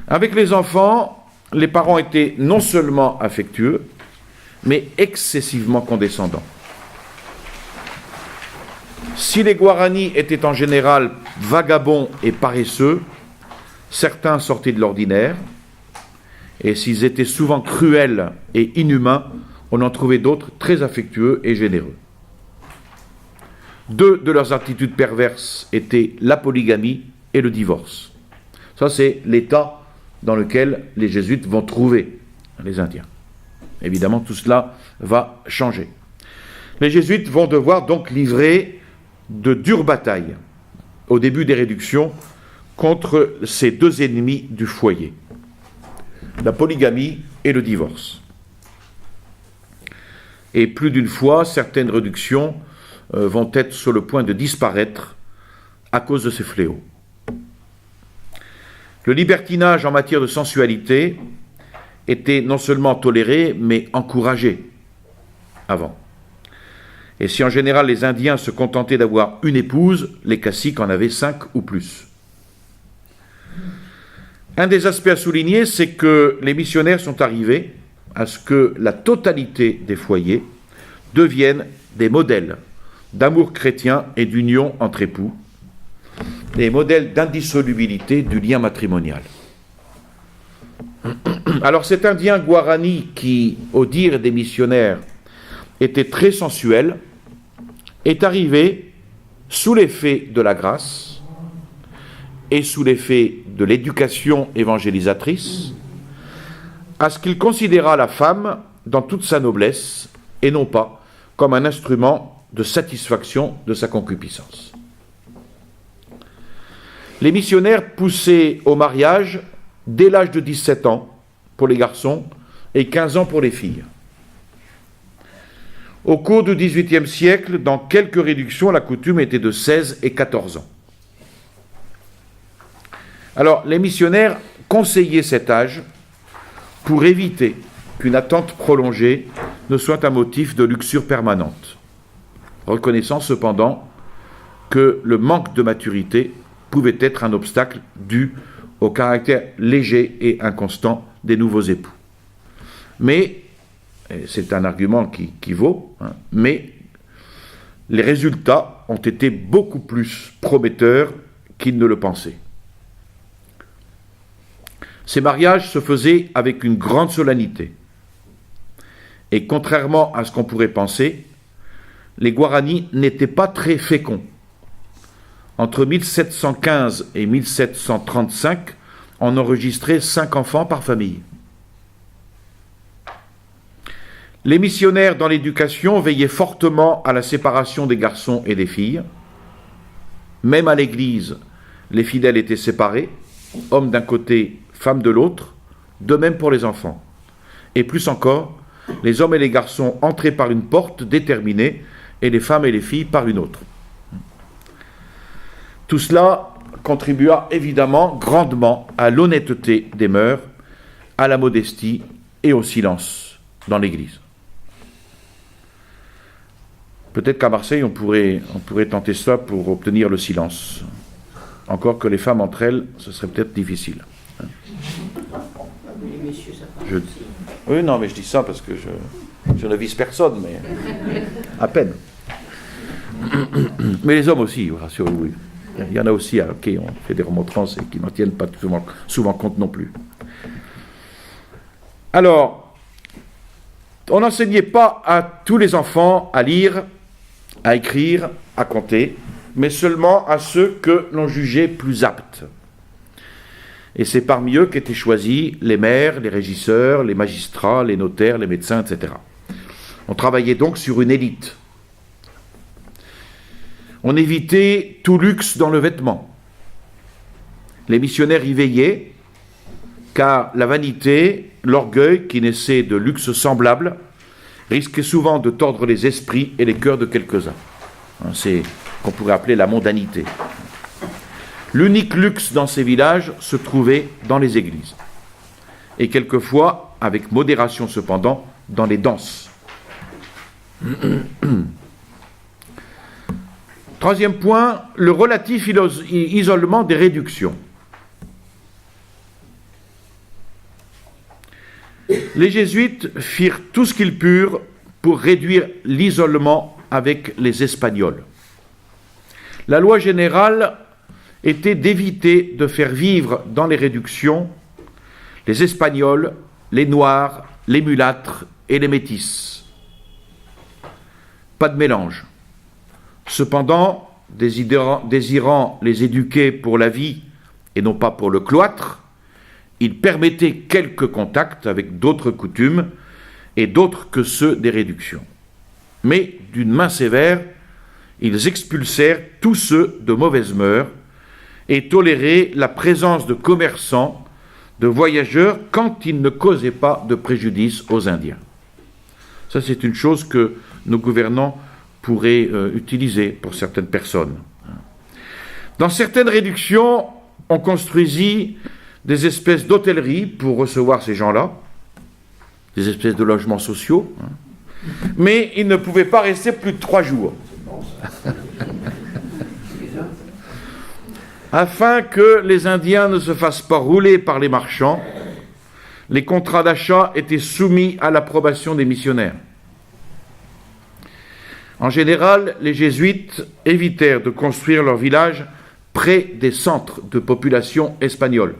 Avec les enfants, les parents étaient non seulement affectueux, mais excessivement condescendants. Si les Guaranis étaient en général vagabonds et paresseux, certains sortaient de l'ordinaire, et s'ils étaient souvent cruels et inhumains, on en trouvait d'autres très affectueux et généreux. Deux de leurs attitudes perverses étaient la polygamie et le divorce. Ça, c'est l'état dans lequel les jésuites vont trouver les Indiens. Évidemment, tout cela va changer. Les jésuites vont devoir donc livrer de dures batailles au début des réductions contre ces deux ennemis du foyer, la polygamie et le divorce. Et plus d'une fois, certaines réductions vont être sur le point de disparaître à cause de ces fléaux. Le libertinage en matière de sensualité était non seulement toléré, mais encouragé avant. Et si en général les Indiens se contentaient d'avoir une épouse, les caciques en avaient 5 ou plus. Un des aspects à souligner, c'est que les missionnaires sont arrivés à ce que la totalité des foyers deviennent des modèles d'amour chrétien et d'union entre époux, des modèles d'indissolubilité du lien matrimonial. Alors cet Indien Guarani qui, au dire des missionnaires, était très sensuel, est arrivé sous l'effet de la grâce et sous l'effet de l'éducation évangélisatrice à ce qu'il considéra la femme dans toute sa noblesse et non pas comme un instrument de satisfaction de sa concupiscence. Les missionnaires poussaient au mariage dès l'âge de 17 ans pour les garçons et 15 ans pour les filles. Au cours du XVIIIe siècle, dans quelques réductions, la coutume était de 16 et 14 ans. Alors, les missionnaires conseillaient cet âge pour éviter qu'une attente prolongée ne soit un motif de luxure permanente, reconnaissant cependant que le manque de maturité pouvait être un obstacle dû au caractère léger et inconstant des nouveaux époux. Mais, et c'est un argument qui vaut, mais les résultats ont été beaucoup plus prometteurs qu'ils ne le pensaient. Ces mariages se faisaient avec une grande solennité. Et contrairement à ce qu'on pourrait penser, les Guaranis n'étaient pas très féconds. Entre 1715 et 1735, on enregistrait 5 enfants par famille. Les missionnaires dans l'éducation veillaient fortement à la séparation des garçons et des filles. Même à l'église, les fidèles étaient séparés, hommes d'un côté, femmes de l'autre, de même pour les enfants. Et plus encore, les hommes et les garçons entraient par une porte déterminée et les femmes et les filles par une autre. Tout cela contribua évidemment grandement à l'honnêteté des mœurs, à la modestie et au silence dans l'Église. Peut-être qu'à Marseille, on pourrait tenter cela pour obtenir le silence. Encore que les femmes entre elles, ce serait peut-être difficile. Les messieurs, ça parle aussi. Oui, non, mais je dis ça parce que je ne vise personne, mais à peine. Mais les hommes aussi, rassurez-vous. Il y en a aussi à qui on fait des remontrances et qui n'en tiennent pas souvent compte non plus. Alors, on n'enseignait pas à tous les enfants à lire, à écrire, à compter, mais seulement à ceux que l'on jugeait plus aptes. Et c'est parmi eux qu'étaient choisis les maires, les régisseurs, les magistrats, les notaires, les médecins, etc. On travaillait donc sur une élite. On évitait tout luxe dans le vêtement. Les missionnaires y veillaient, car la vanité, l'orgueil qui naissait de luxe semblables, risquait souvent de tordre les esprits et les cœurs de quelques-uns. C'est ce qu'on pourrait appeler la mondanité. L'unique luxe dans ces villages se trouvait dans les églises. Et quelquefois, avec modération cependant, dans les danses. Troisième point, le relatif isolement des réductions. Les jésuites firent tout ce qu'ils purent pour réduire l'isolement avec les Espagnols. La loi générale était d'éviter de faire vivre dans les réductions les Espagnols, les Noirs, les mulâtres et les métis. Pas de mélange. Cependant, désirant les éduquer pour la vie et non pas pour le cloître, ils permettaient quelques contacts avec d'autres coutumes et d'autres que ceux des réductions. Mais, d'une main sévère, ils expulsèrent tous ceux de mauvaise mœurs et toléraient la présence de commerçants, de voyageurs, quand ils ne causaient pas de préjudice aux Indiens. Ça, c'est une chose que nos gouvernants pourraient utiliser pour certaines personnes. Dans certaines réductions, on construisit des espèces d'hôtelleries pour recevoir ces gens-là, des espèces de logements sociaux, mais ils ne pouvaient pas rester plus de 3 jours. Afin que les Indiens ne se fassent pas rouler par les marchands, les contrats d'achat étaient soumis à l'approbation des missionnaires. En général, les jésuites évitèrent de construire leur village près des centres de population espagnols.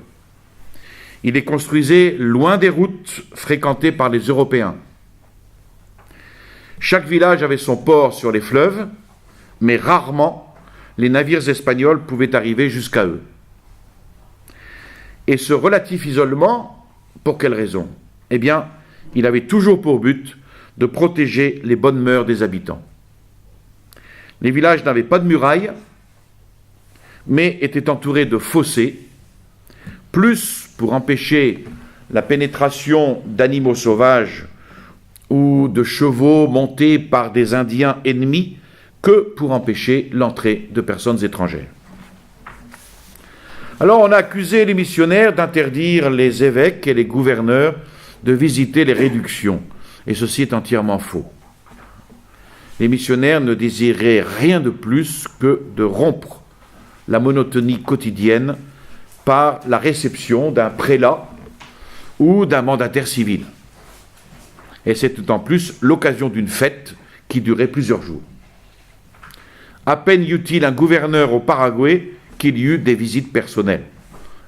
Ils les construisaient loin des routes fréquentées par les Européens. Chaque village avait son port sur les fleuves mais rarement les navires espagnols pouvaient arriver jusqu'à eux. Et ce relatif isolement, pour quelle raison? Eh bien, il avait toujours pour but de protéger les bonnes mœurs des habitants. Les villages n'avaient pas de murailles, mais étaient entourés de fossés, plus pour empêcher la pénétration d'animaux sauvages ou de chevaux montés par des Indiens ennemis que pour empêcher l'entrée de personnes étrangères. Alors on a accusé les missionnaires d'interdire les évêques et les gouverneurs de visiter les réductions, et ceci est entièrement faux. Les missionnaires ne désiraient rien de plus que de rompre la monotonie quotidienne par la réception d'un prélat ou d'un mandataire civil. Et c'est d'autant plus l'occasion d'une fête qui durait plusieurs jours. À peine y eut-il un gouverneur au Paraguay qu'il y eut des visites personnelles.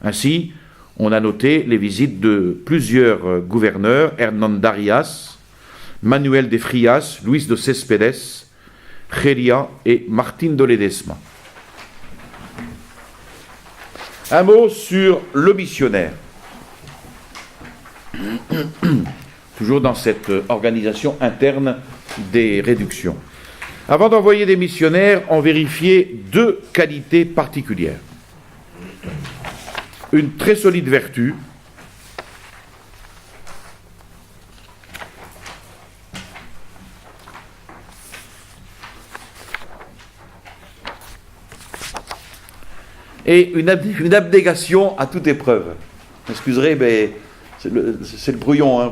Ainsi, on a noté les visites de plusieurs gouverneurs, Hernán Darias, Manuel de Frias, Luis de Céspedes, Geria et Martín de Ledesma. Un mot sur le missionnaire. Toujours dans cette organisation interne des réductions. Avant d'envoyer des missionnaires, on vérifiait deux qualités particulières. Une très solide vertu, et une abnégation à toute épreuve. Vous m'excuserez, mais c'est le brouillon, hein,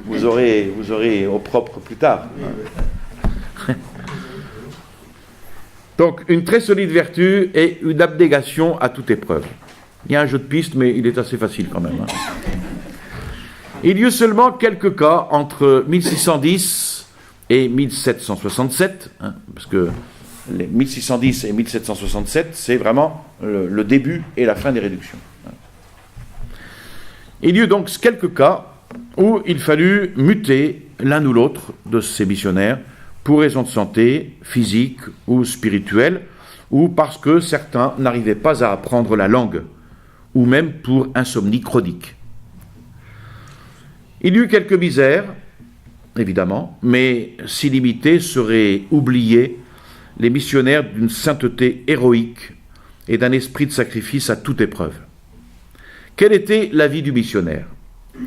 vous aurez au propre plus tard. Donc, une très solide vertu et une abnégation à toute épreuve. Il y a un jeu de piste, mais il est assez facile quand même. Hein. Il y eut seulement quelques cas entre 1610 et 1767, hein, parce que les 1610 et 1767, c'est vraiment le début et la fin des réductions. Il y eut donc quelques cas où il fallut muter l'un ou l'autre de ces missionnaires pour raisons de santé, physique ou spirituelle, ou parce que certains n'arrivaient pas à apprendre la langue, ou même pour insomnie chronique. Il y eut quelques misères, évidemment, mais si limité seraient oubliés les missionnaires d'une sainteté héroïque et d'un esprit de sacrifice à toute épreuve. Quelle était la vie du missionnaire?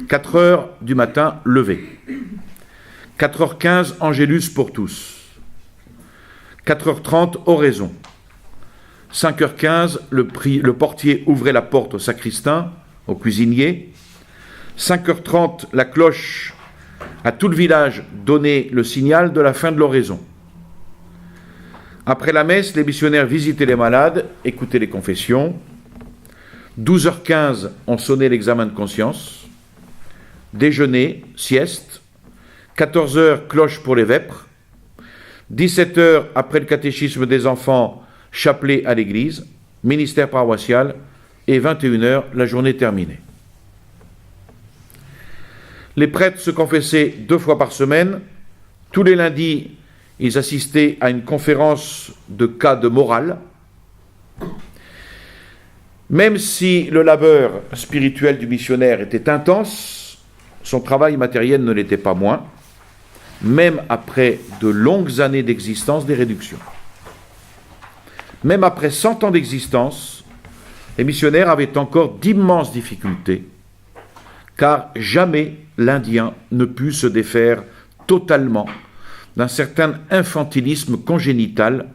4 heures du matin, levé. 4h15, Angélus pour tous. 4h30, oraison. 5h15, le portier ouvrait la porte au sacristain, au cuisinier. 5h30, la cloche à tout le village donnait le signal de la fin de l'oraison. Après la messe, les missionnaires visitaient les malades, écoutaient les confessions. 12h15, on sonnait l'examen de conscience. Déjeuner, sieste. 14h, cloche pour les vêpres. 17h, après le catéchisme des enfants, chapelet à l'église, ministère paroissial, et 21h, la journée terminée. Les prêtres se confessaient 2 fois par semaine. Tous les lundis, ils assistaient à une conférence de cas de morale. Même si le labeur spirituel du missionnaire était intense, son travail matériel ne l'était pas moins, même après de longues années d'existence des réductions. Même après 100 ans d'existence, les missionnaires avaient encore d'immenses difficultés, car jamais l'Indien ne put se défaire totalement d'un certain infantilisme congénital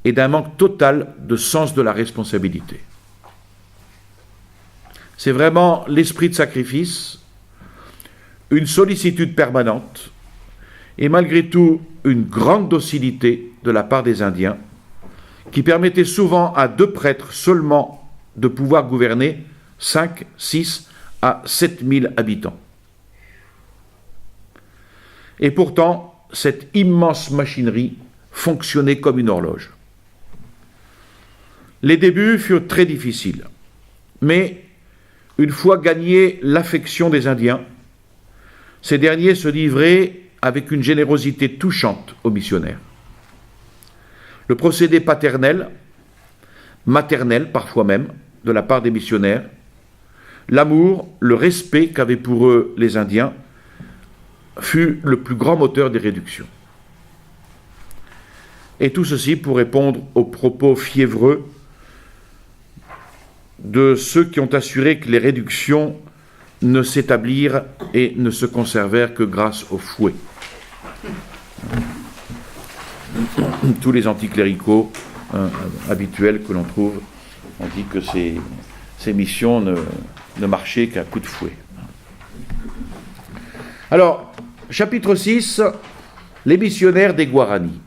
et d'un manque total de sens de la responsabilité. C'est vraiment l'esprit de sacrifice, une sollicitude permanente et malgré tout une grande docilité de la part des Indiens qui permettait souvent à 2 prêtres seulement de pouvoir gouverner 5, 6 à 7 000 habitants. Et pourtant, cette immense machinerie fonctionnait comme une horloge. Les débuts furent très difficiles, mais une fois gagnée l'affection des Indiens, ces derniers se livraient avec une générosité touchante aux missionnaires. le procédé paternel, maternel parfois même, de la part des missionnaires, l'amour, le respect qu'avaient pour eux les Indiens, fut le plus grand moteur des réductions. Et tout ceci pour répondre aux propos fiévreux de ceux qui ont assuré que les réductions ne s'établirent et ne se conservèrent que grâce au fouet. Tous les anticléricaux habituels que l'on trouve ont dit que ces missions ne marchaient qu'à coups de fouet. Alors, chapitre 6, les missionnaires des Guaranis.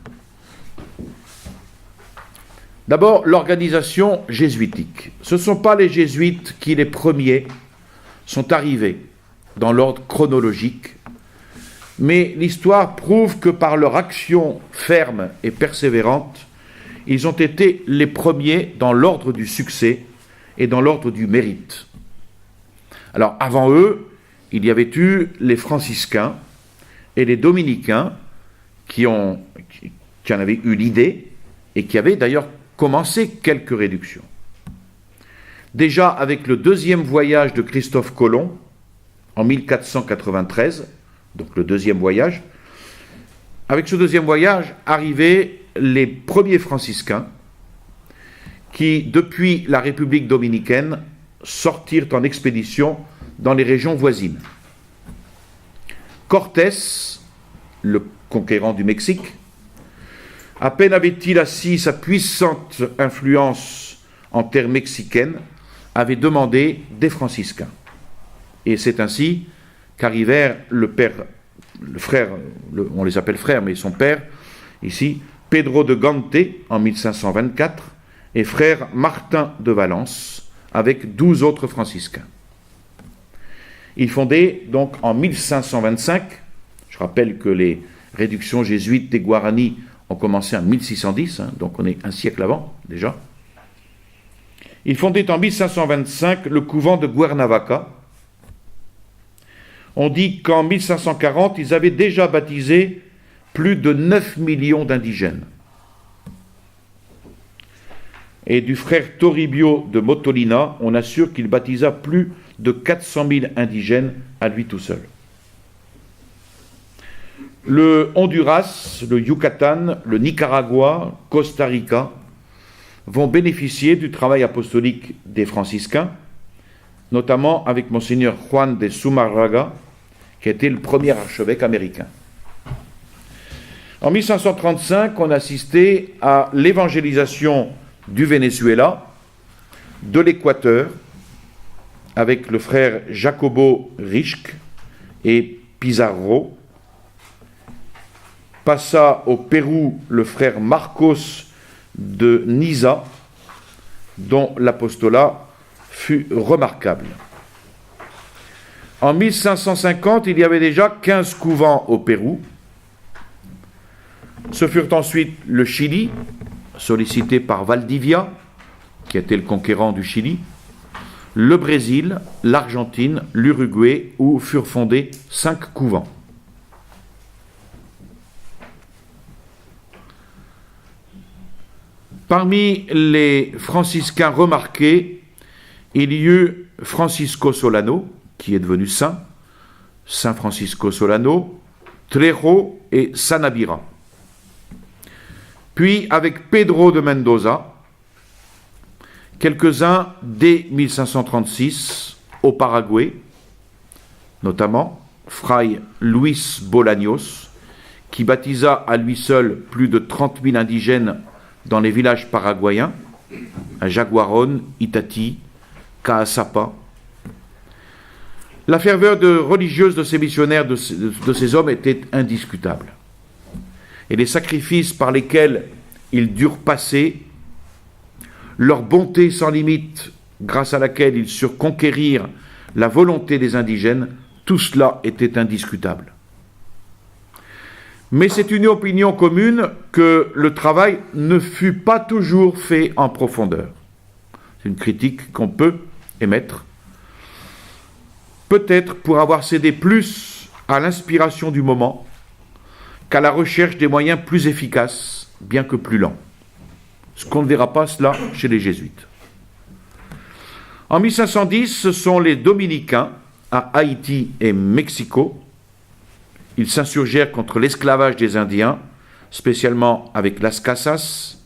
D'abord, l'organisation jésuitique. Ce ne sont pas les jésuites qui, les premiers, sont arrivés dans l'ordre chronologique, mais l'histoire prouve que par leur action ferme et persévérante, ils ont été les premiers dans l'ordre du succès et dans l'ordre du mérite. Alors, avant eux, il y avait eu les franciscains et les dominicains qui en avaient eu l'idée et qui avaient d'ailleurs commencé quelques réductions. Déjà avec le deuxième voyage de Christophe Colomb, en 1493, donc le deuxième voyage, avec ce deuxième voyage arrivaient les premiers franciscains qui, depuis la République dominicaine, sortirent en expédition dans les régions voisines. Cortés, le conquérant du Mexique, à peine avait-il assis sa puissante influence en terre mexicaine, avait demandé des franciscains. Et c'est ainsi qu'arrivèrent le frère, on les appelle frères, mais son père, ici, Pedro de Gante, en 1524, et frère Martin de Valence, avec 12 autres franciscains. Il fondait donc en 1525, je rappelle que les réductions jésuites des Guaranis ont commencé en 1610, donc on est un siècle avant déjà. Il fondait en 1525 le couvent de Cuernavaca. On dit qu'en 1540, ils avaient déjà baptisé plus de 9 millions d'indigènes. Et du frère Toribio de Motolina, on assure qu'il baptisa plus de 400 000 indigènes à lui tout seul. Le Honduras, le Yucatan, le Nicaragua, Costa Rica vont bénéficier du travail apostolique des franciscains, notamment avec Monseigneur Juan de Zumarraga, qui était le premier archevêque américain. En 1535, on assistait à l'évangélisation du Venezuela, de l'Équateur, avec le frère Jacobo Richck et Pizarro. Passa au Pérou le frère Marcos de Niza, dont l'apostolat fut remarquable. En 1550, il y avait déjà 15 couvents au Pérou. Ce furent ensuite le Chili, sollicité par Valdivia, qui était le conquérant du Chili, le Brésil, l'Argentine, l'Uruguay, où furent fondés 5 couvents. Parmi les franciscains remarqués, il y eut Francisco Solano, qui est devenu saint, Saint Francisco Solano, Trejo et Sanabira. Puis, avec Pedro de Mendoza, quelques-uns dès 1536 au Paraguay, notamment Fray Luis Bolaños, qui baptisa à lui seul plus de 30 000 indigènes dans les villages paraguayens, à Jaguarón, Itati, Caazapa. La ferveur religieuse de ces missionnaires, de ces hommes, était indiscutable. Et les sacrifices par lesquels ils durent passer, leur bonté sans limite, grâce à laquelle ils surent conquérir la volonté des indigènes, tout cela était indiscutable. Mais c'est une opinion commune que le travail ne fut pas toujours fait en profondeur. C'est une critique qu'on peut émettre. Peut-être pour avoir cédé plus à l'inspiration du moment qu'à la recherche des moyens plus efficaces, bien que plus lents. Ce qu'on ne verra pas cela chez les jésuites. En 1510, ce sont les dominicains à Haïti et Mexico. Ils s'insurgèrent contre l'esclavage des Indiens, spécialement avec Las Casas,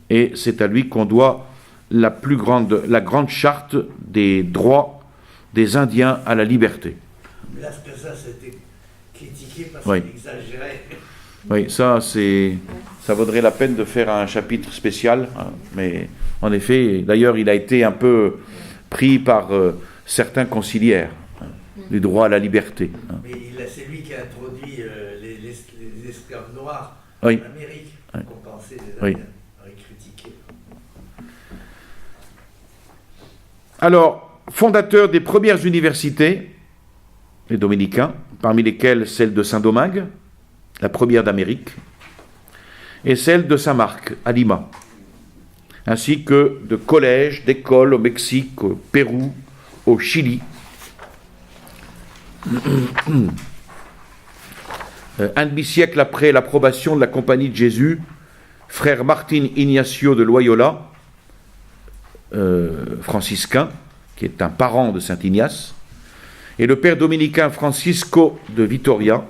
et c'est à lui qu'on doit la grande charte des droits des Indiens à la liberté. Las Casas a été critiqué parce Oui. qu'il exagérait. Oui, ça vaudrait la peine de faire un chapitre spécial, hein, mais en effet, d'ailleurs, il a été un peu pris par certains conciliaires du droit à la liberté. Hein. Mais c'est lui qui a introduit les esclaves noirs Oui. en Amérique, Oui. qu'on pensait les Oui. Indiens, critiqué. Alors, fondateur des premières universités, les dominicains, parmi lesquelles celle de Saint-Domingue, la première d'Amérique, et celle de Saint-Marc, à Lima, ainsi que de collèges, d'écoles au Mexique, au Pérou, au Chili. Un demi-siècle après l'approbation de la Compagnie de Jésus, frère Martín Ignacio de Loyola, franciscain, qui est un parent de Saint Ignace, et le père dominicain Francisco de Vitoria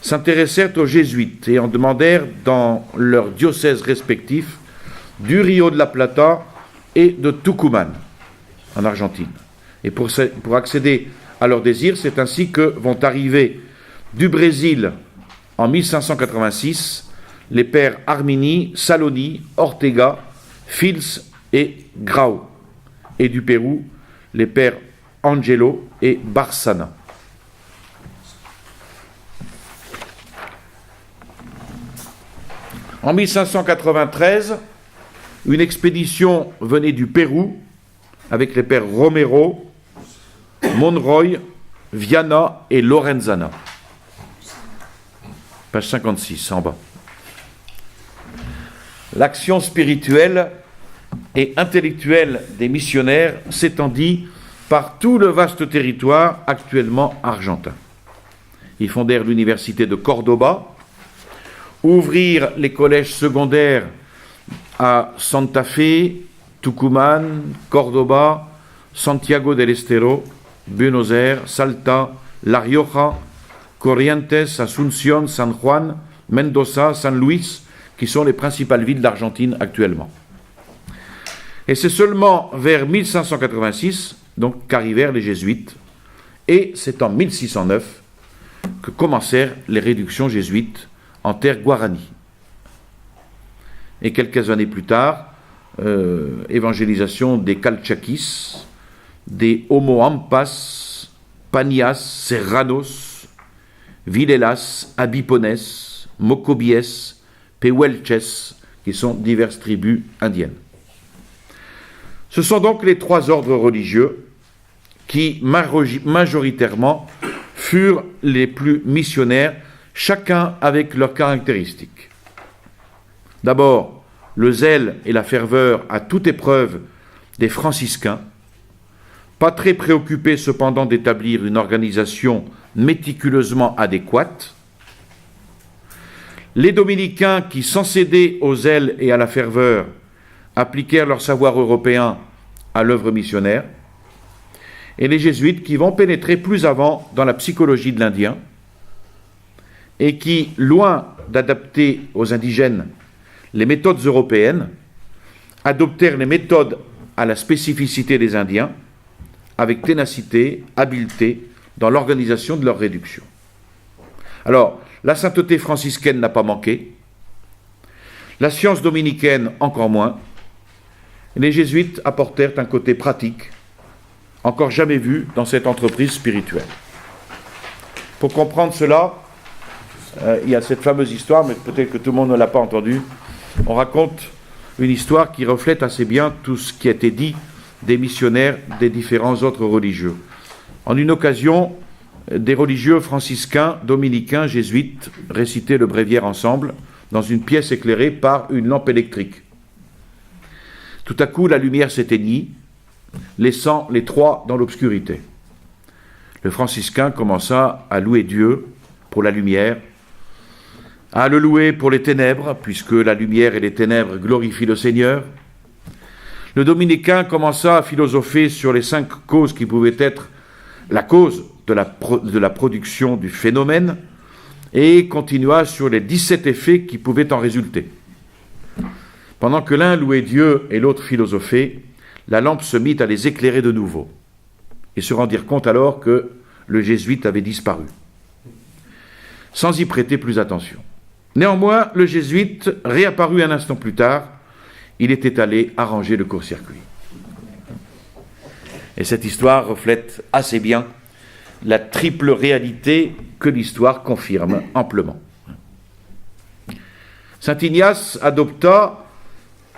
s'intéressèrent aux jésuites et en demandèrent dans leurs diocèses respectifs du Rio de la Plata et de Tucumán, en Argentine. Et pour accéder à leurs désirs, c'est ainsi que vont arriver du Brésil en 1586 les pères Armini, Saloni, Ortega, Fils et Grau, et du Pérou les pères Angelo et Barsana. En 1593, une expédition venait du Pérou avec les pères Romero, Monroy, Viana et Lorenzana. Page 56, en bas. L'action spirituelle et intellectuelle des missionnaires s'étendit par tout le vaste territoire actuellement argentin. Ils fondèrent l'université de Cordoba, ouvrirent les collèges secondaires à Santa Fe, Tucumán, Cordoba, Santiago del Estero, Buenos Aires, Salta, La Rioja, Corrientes, Asunción, San Juan, Mendoza, San Luis, qui sont les principales villes d'Argentine actuellement. Et c'est seulement vers 1586 donc, qu'arrivèrent les jésuites, et c'est en 1609 que commencèrent les réductions jésuites en terre guarani. Et quelques années plus tard, évangélisation des Calchaquis, des Homoampas, Panias, Serranos, Villelas, Abipones, Mocobies, Pehuelches, qui sont diverses tribus indiennes. Ce sont donc les trois ordres religieux qui majoritairement furent les plus missionnaires, chacun avec leurs caractéristiques. D'abord, le zèle et la ferveur à toute épreuve des franciscains, pas très préoccupés cependant d'établir une organisation méticuleusement adéquate. Les dominicains qui, sans céder au zèle et à la ferveur, appliquèrent leur savoir européen à l'œuvre missionnaire, et les jésuites qui vont pénétrer plus avant dans la psychologie de l'Indien et qui, loin d'adapter aux indigènes les méthodes européennes, adoptèrent les méthodes à la spécificité des Indiens avec ténacité, habileté dans l'organisation de leur réduction. Alors, la sainteté franciscaine n'a pas manqué, la science dominicaine encore moins. Les jésuites apportèrent un côté pratique, encore jamais vu dans cette entreprise spirituelle. Pour comprendre cela, il y a cette fameuse histoire, mais peut-être que tout le monde ne l'a pas entendue. On raconte une histoire qui reflète assez bien tout ce qui a été dit des missionnaires des différents autres religieux. En une occasion, des religieux franciscains, dominicains, jésuites récitaient le bréviaire ensemble dans une pièce éclairée par une lampe électrique. Tout à coup, la lumière s'éteignit, laissant les trois dans l'obscurité. Le franciscain commença à louer Dieu pour la lumière, à le louer pour les ténèbres, puisque la lumière et les ténèbres glorifient le Seigneur. Le dominicain commença à philosopher sur les 5 causes qui pouvaient être la cause de la production du phénomène et continua sur les 17 effets qui pouvaient en résulter. Pendant que l'un louait Dieu et l'autre philosophait, la lampe se mit à les éclairer de nouveau et se rendirent compte alors que le jésuite avait disparu, sans y prêter plus attention. Néanmoins, le jésuite réapparut un instant plus tard. Il était allé arranger le court-circuit. Et cette histoire reflète assez bien la triple réalité que l'histoire confirme amplement. Saint Ignace adopta,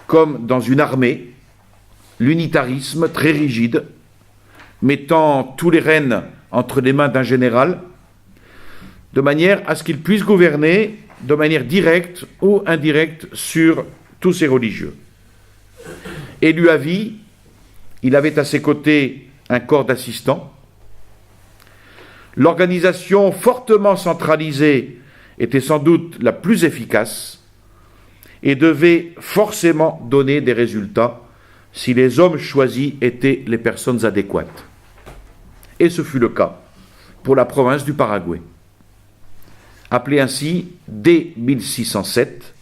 comme dans une armée, l'unitarisme très rigide, mettant tous les rênes entre les mains d'un général, de manière à ce qu'il puisse gouverner de manière directe ou indirecte sur tous ses religieux. Élu à vie, il avait à ses côtés un corps d'assistants. L'organisation fortement centralisée était sans doute la plus efficace et devait forcément donner des résultats si les hommes choisis étaient les personnes adéquates. Et ce fut le cas pour la province du Paraguay, appelée ainsi dès 1607,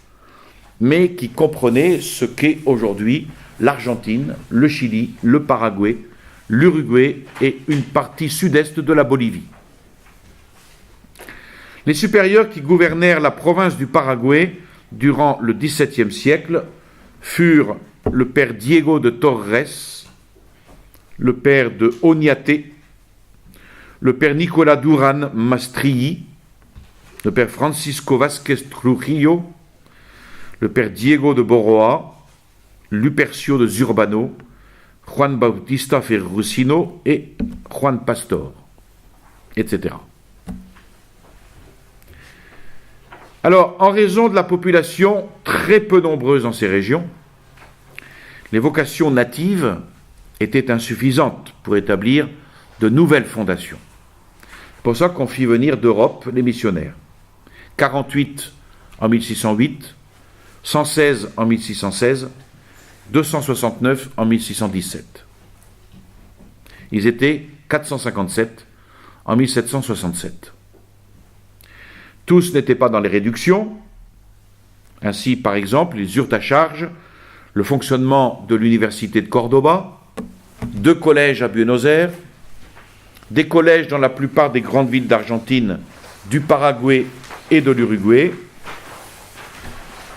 mais qui comprenait ce qu'est aujourd'hui l'Argentine, le Chili, le Paraguay, l'Uruguay et une partie sud-est de la Bolivie. Les supérieurs qui gouvernèrent la province du Paraguay durant le XVIIe siècle furent le père Diego de Torres, le père de Oñate, le père Nicolas Duran Mastrilli, le père Francisco Vázquez Trujillo, le père Diego de Boroa, Lupercio de Zurbano, Juan Bautista Ferrusino et Juan Pastor, etc. Alors, en raison de la population très peu nombreuse dans ces régions, les vocations natives étaient insuffisantes pour établir de nouvelles fondations. C'est pour ça qu'on fit venir d'Europe les missionnaires. 48 en 1608, 116 en 1616, 269 en 1617. Ils étaient 457 en 1767. Tous n'étaient pas dans les réductions. Ainsi, par exemple, ils eurent à charge le fonctionnement de l'université de Cordoba, 2 collèges à Buenos Aires, des collèges dans la plupart des grandes villes d'Argentine, du Paraguay et de l'Uruguay.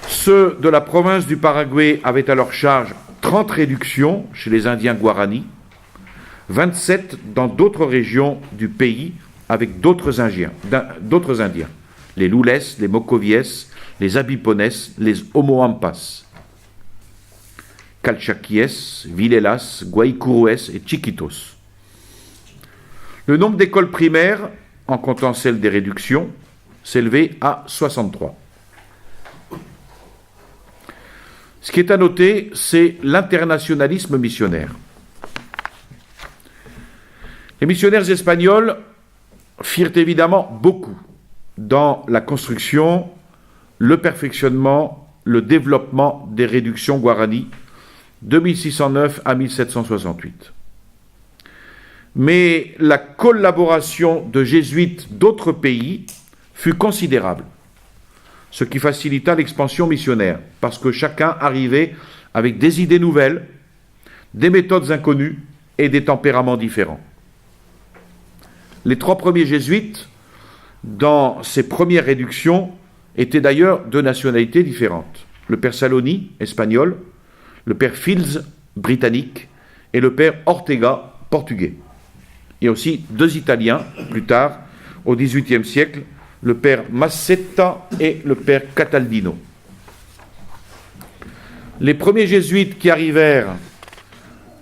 Ceux de la province du Paraguay avaient à leur charge 30 réductions chez les Indiens Guarani, 27 dans d'autres régions du pays avec d'autres Indiens, les Lules, les Mocovies, les Abipones, les Omoampas, Calchaquies, Villelas, Guaycurues et Chiquitos. Le nombre d'écoles primaires, en comptant celle des réductions, s'élevait à 63. Ce qui est à noter, c'est l'internationalisme missionnaire. Les missionnaires espagnols firent évidemment beaucoup dans la construction, le perfectionnement, le développement des réductions Guarani de 1609 à 1768. Mais la collaboration de jésuites d'autres pays fut considérable, ce qui facilita l'expansion missionnaire, parce que chacun arrivait avec des idées nouvelles, des méthodes inconnues et des tempéraments différents. Les 3 premiers jésuites, dans ces premières réductions, étaient d'ailleurs de nationalités différentes. Le père Saloni, espagnol, le père Fields, britannique, et le père Ortega, portugais. Il y a aussi 2 Italiens, plus tard, au XVIIIe siècle, le père Massetta et le père Cataldino. Les premiers jésuites qui arrivèrent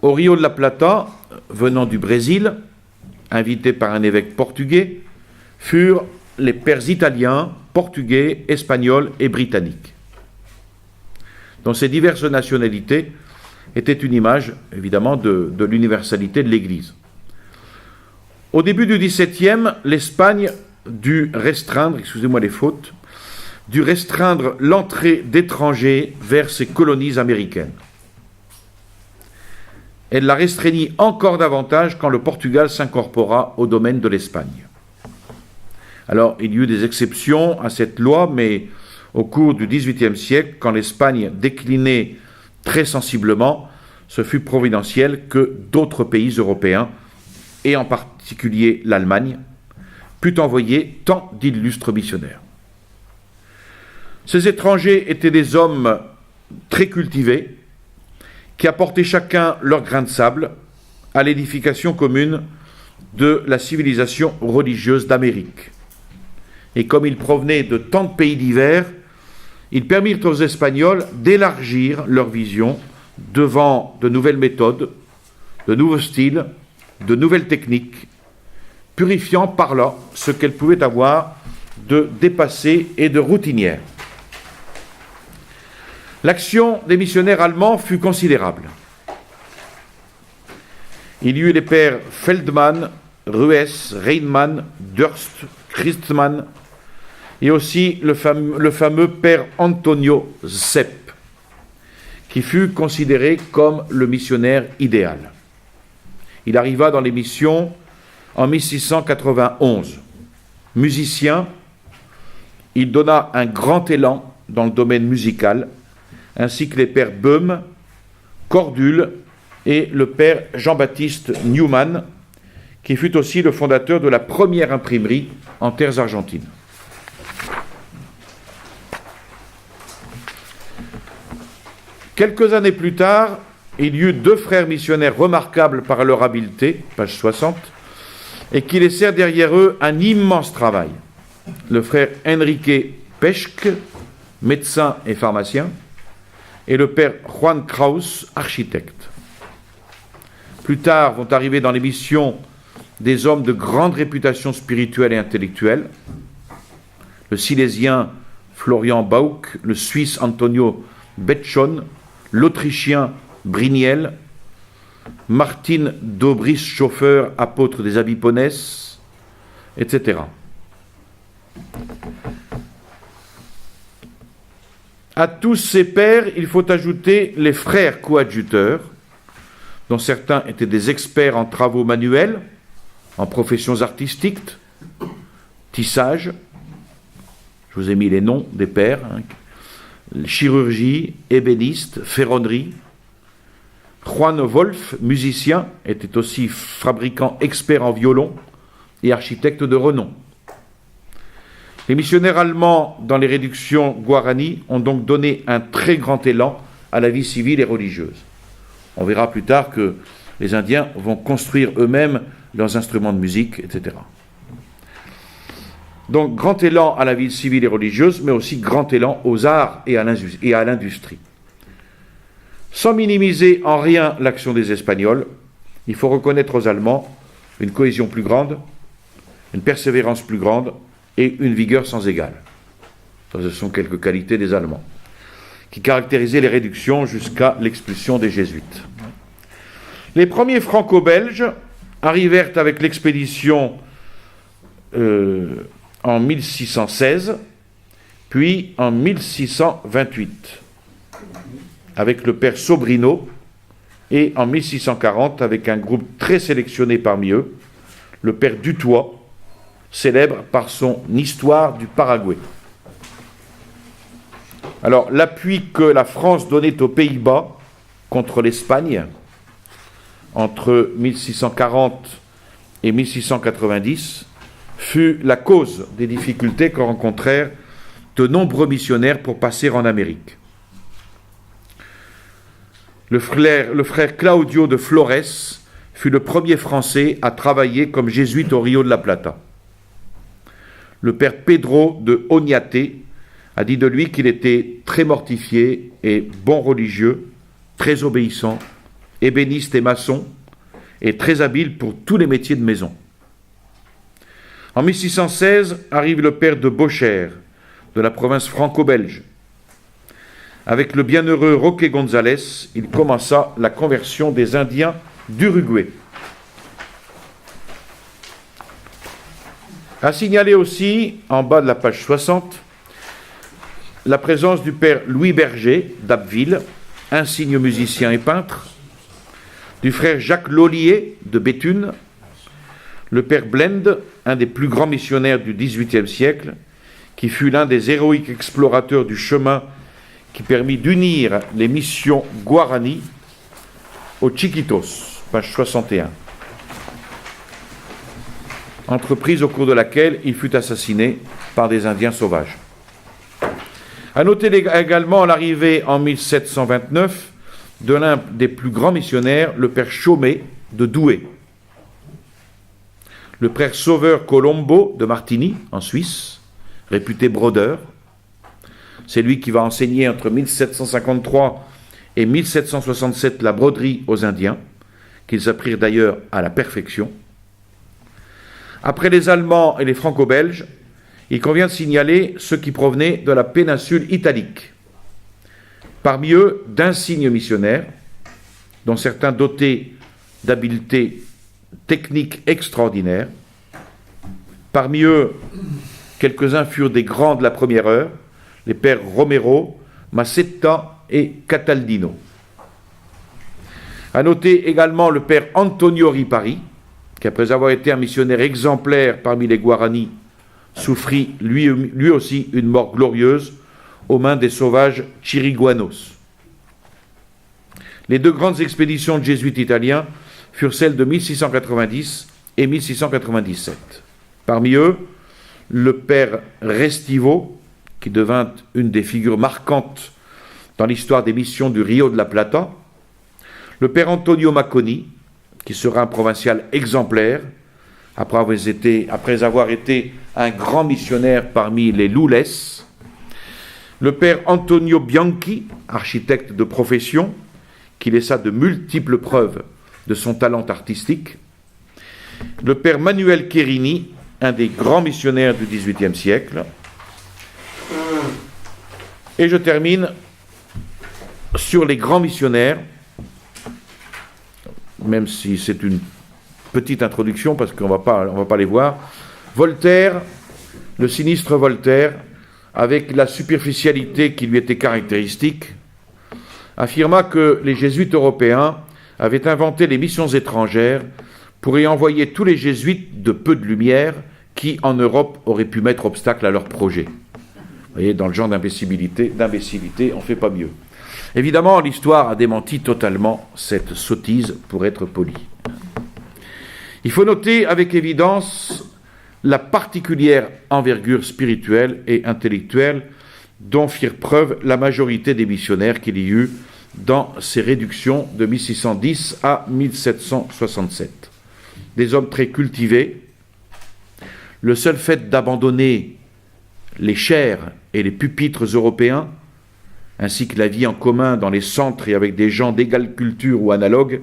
au Rio de la Plata, venant du Brésil, invités par un évêque portugais, furent les pères italiens, portugais, espagnols et britanniques, dont ces diverses nationalités étaient une image, évidemment, de l'universalité de l'Église. Au début du XVIIe, l'Espagne dut restreindre, excusez-moi les fautes, dut restreindre l'entrée d'étrangers vers ces colonies américaines. Elle la restreignit encore davantage quand le Portugal s'incorpora au domaine de l'Espagne. Alors, il y eut des exceptions à cette loi, mais au cours du XVIIIe siècle, quand l'Espagne déclinait très sensiblement, ce fut providentiel que d'autres pays européens, et en particulier l'Allemagne, put envoyer tant d'illustres missionnaires. Ces étrangers étaient des hommes très cultivés, qui apportaient chacun leur grain de sable à l'édification commune de la civilisation religieuse d'Amérique. Et comme ils provenaient de tant de pays divers, ils permirent aux Espagnols d'élargir leur vision devant de nouvelles méthodes, de nouveaux styles, de nouvelles techniques, purifiant par là ce qu'elles pouvaient avoir de dépassé et de routinière. L'action des missionnaires allemands fut considérable. Il y eut les pères Feldmann, Ruess, Reinmann, Durst, Christmann, et aussi le fameux père Antonio Sepp, qui fut considéré comme le missionnaire idéal. Il arriva dans les missions en 1691. Musicien, il donna un grand élan dans le domaine musical, ainsi que les pères Böhm, Cordule et le père Jean-Baptiste Newman, qui fut aussi le fondateur de la première imprimerie en terres argentines. Quelques années plus tard, il y eut deux frères missionnaires remarquables par leur habileté, page 60, et qui laissèrent derrière eux un immense travail. Le frère Enrique Peschke, médecin et pharmacien, et le père Juan Kraus, architecte. Plus tard vont arriver dans les missions des hommes de grande réputation spirituelle et intellectuelle, le Silésien Florian Bauck, le Suisse Antonio Betschon, l'Autrichien Briniel, Martin Dobris-Schoffer, apôtre des Abipones, etc. À tous ces pères, il faut ajouter les frères coadjuteurs, dont certains étaient des experts en travaux manuels, en professions artistiques, tissage, je vous ai mis les noms des pères, chirurgie, ébéniste, ferronnerie. Juan Wolf, musicien, était aussi fabricant expert en violon et architecte de renom. Les missionnaires allemands dans les réductions Guarani ont donc donné un très grand élan à la vie civile et religieuse. On verra plus tard que les Indiens vont construire eux-mêmes leurs instruments de musique, etc. Donc, grand élan à la vie civile et religieuse, mais aussi grand élan aux arts et à l'industrie. Sans minimiser en rien l'action des Espagnols, il faut reconnaître aux Allemands une cohésion plus grande, une persévérance plus grande et une vigueur sans égale. Ça, ce sont quelques qualités des Allemands, qui caractérisaient les réductions jusqu'à l'expulsion des Jésuites. Les premiers franco-belges arrivèrent avec l'expédition en 1616, puis en 1628, avec le père Sobrino, et en 1640, avec un groupe très sélectionné parmi eux, le père Dutoit, célèbre par son Histoire du Paraguay. Alors, l'appui que la France donnait aux Pays-Bas contre l'Espagne, entre 1640 et 1690, fut la cause des difficultés que rencontrèrent de nombreux missionnaires pour passer en Amérique. Le frère Claudio de Flores fut le premier Français à travailler comme jésuite au Rio de la Plata. Le père Pedro de Oñate a dit de lui qu'il était très mortifié et bon religieux, très obéissant, ébéniste et maçon, et très habile pour tous les métiers de maison. En 1616 arrive le père de Bocher, de la province franco-belge. Avec le bienheureux Roque González, il commença la conversion des Indiens d'Uruguay. À signaler aussi, en bas de la page 60, la présence du père Louis Berger d'Abbeville, insigne musicien et peintre, du frère Jacques Lollier de Béthune, le père Blende, un des plus grands missionnaires du XVIIIe siècle, qui fut l'un des héroïques explorateurs du chemin qui permit d'unir les missions Guarani aux Chiquitos, page 61. Entreprise au cours de laquelle il fut assassiné par des Indiens sauvages. À noter également l'arrivée en 1729 de l'un des plus grands missionnaires, le père Chaumet de Douai, le père Sauveur Colombo de Martigny, en Suisse, réputé brodeur. C'est lui qui va enseigner entre 1753 et 1767 la broderie aux Indiens, qu'ils apprirent d'ailleurs à la perfection. Après les Allemands et les Franco-Belges, il convient de signaler ceux qui provenaient de la péninsule italique. Parmi eux, d'insignes missionnaires, dont certains dotés d'habiletés techniques extraordinaires. Parmi eux, quelques-uns furent des grands de la première heure, les pères Romero, Macetta et Cataldino. À noter également le père Antonio Ripari, qui après avoir été un missionnaire exemplaire parmi les Guarani, souffrit lui aussi une mort glorieuse aux mains des sauvages Chiriguanos. Les deux grandes expéditions de jésuites italiens furent celles de 1690 et 1697. Parmi eux, le père Restivo, qui devint une des figures marquantes dans l'histoire des missions du Rio de la Plata, le père Antonio Macconi, qui sera un provincial exemplaire, après avoir été un grand missionnaire parmi les Loules, le père Antonio Bianchi, architecte de profession, qui laissa de multiples preuves de son talent artistique, le père Manuel Cherini, un des grands missionnaires du XVIIIe siècle, et je termine sur les grands missionnaires, même si c'est une petite introduction parce qu'on va pas les voir. Voltaire, le sinistre Voltaire, avec la superficialité qui lui était caractéristique, affirma que les jésuites européens avaient inventé les missions étrangères pour y envoyer tous les jésuites de peu de lumière qui, en Europe, auraient pu mettre obstacle à leur projet. Vous voyez, dans le genre d'imbécilité, on ne fait pas mieux. Évidemment, l'histoire a démenti totalement cette sottise, pour être poli. Il faut noter avec évidence la particulière envergure spirituelle et intellectuelle dont firent preuve la majorité des missionnaires qu'il y eut dans ces réductions de 1610 à 1767. Des hommes très cultivés. Le seul fait d'abandonner les chaires et les pupitres européens, ainsi que la vie en commun dans les centres et avec des gens d'égale culture ou analogue,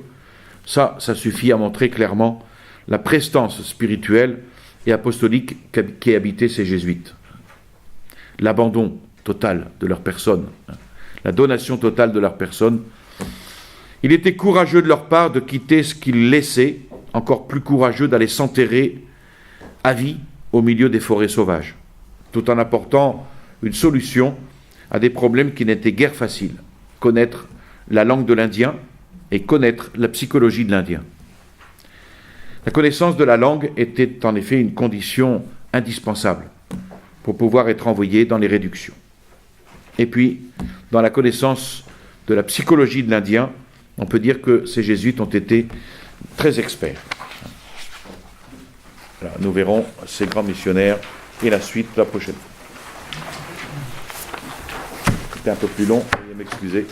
ça suffit à montrer clairement la prestance spirituelle et apostolique qui habitait ces jésuites. L'abandon total de leur personne, la donation totale de leur personne. Il était courageux de leur part de quitter ce qu'ils laissaient, encore plus courageux d'aller s'enterrer à vie au milieu des forêts sauvages, tout en apportant une solution à des problèmes qui n'étaient guère faciles. Connaître la langue de l'Indien et connaître la psychologie de l'Indien. La connaissance de la langue était en effet une condition indispensable pour pouvoir être envoyé dans les réductions. Et puis, dans la connaissance de la psychologie de l'Indien, on peut dire que ces jésuites ont été très experts. Alors, nous verrons ces grands missionnaires et la suite la prochaine fois. C'était un peu plus long, veuillez m'excuser.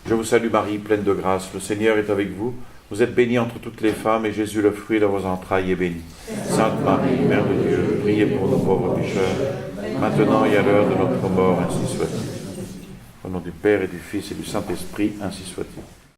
Je vous salue Marie, pleine de grâce, le Seigneur est avec vous. Vous êtes bénie entre toutes les femmes, et Jésus, le fruit de vos entrailles, est béni. Sainte Marie, Mère de Dieu, priez pour nous pauvres pécheurs, maintenant et à l'heure de notre mort, ainsi soit-il. Au nom du Père et du Fils et du Saint-Esprit, ainsi soit-il.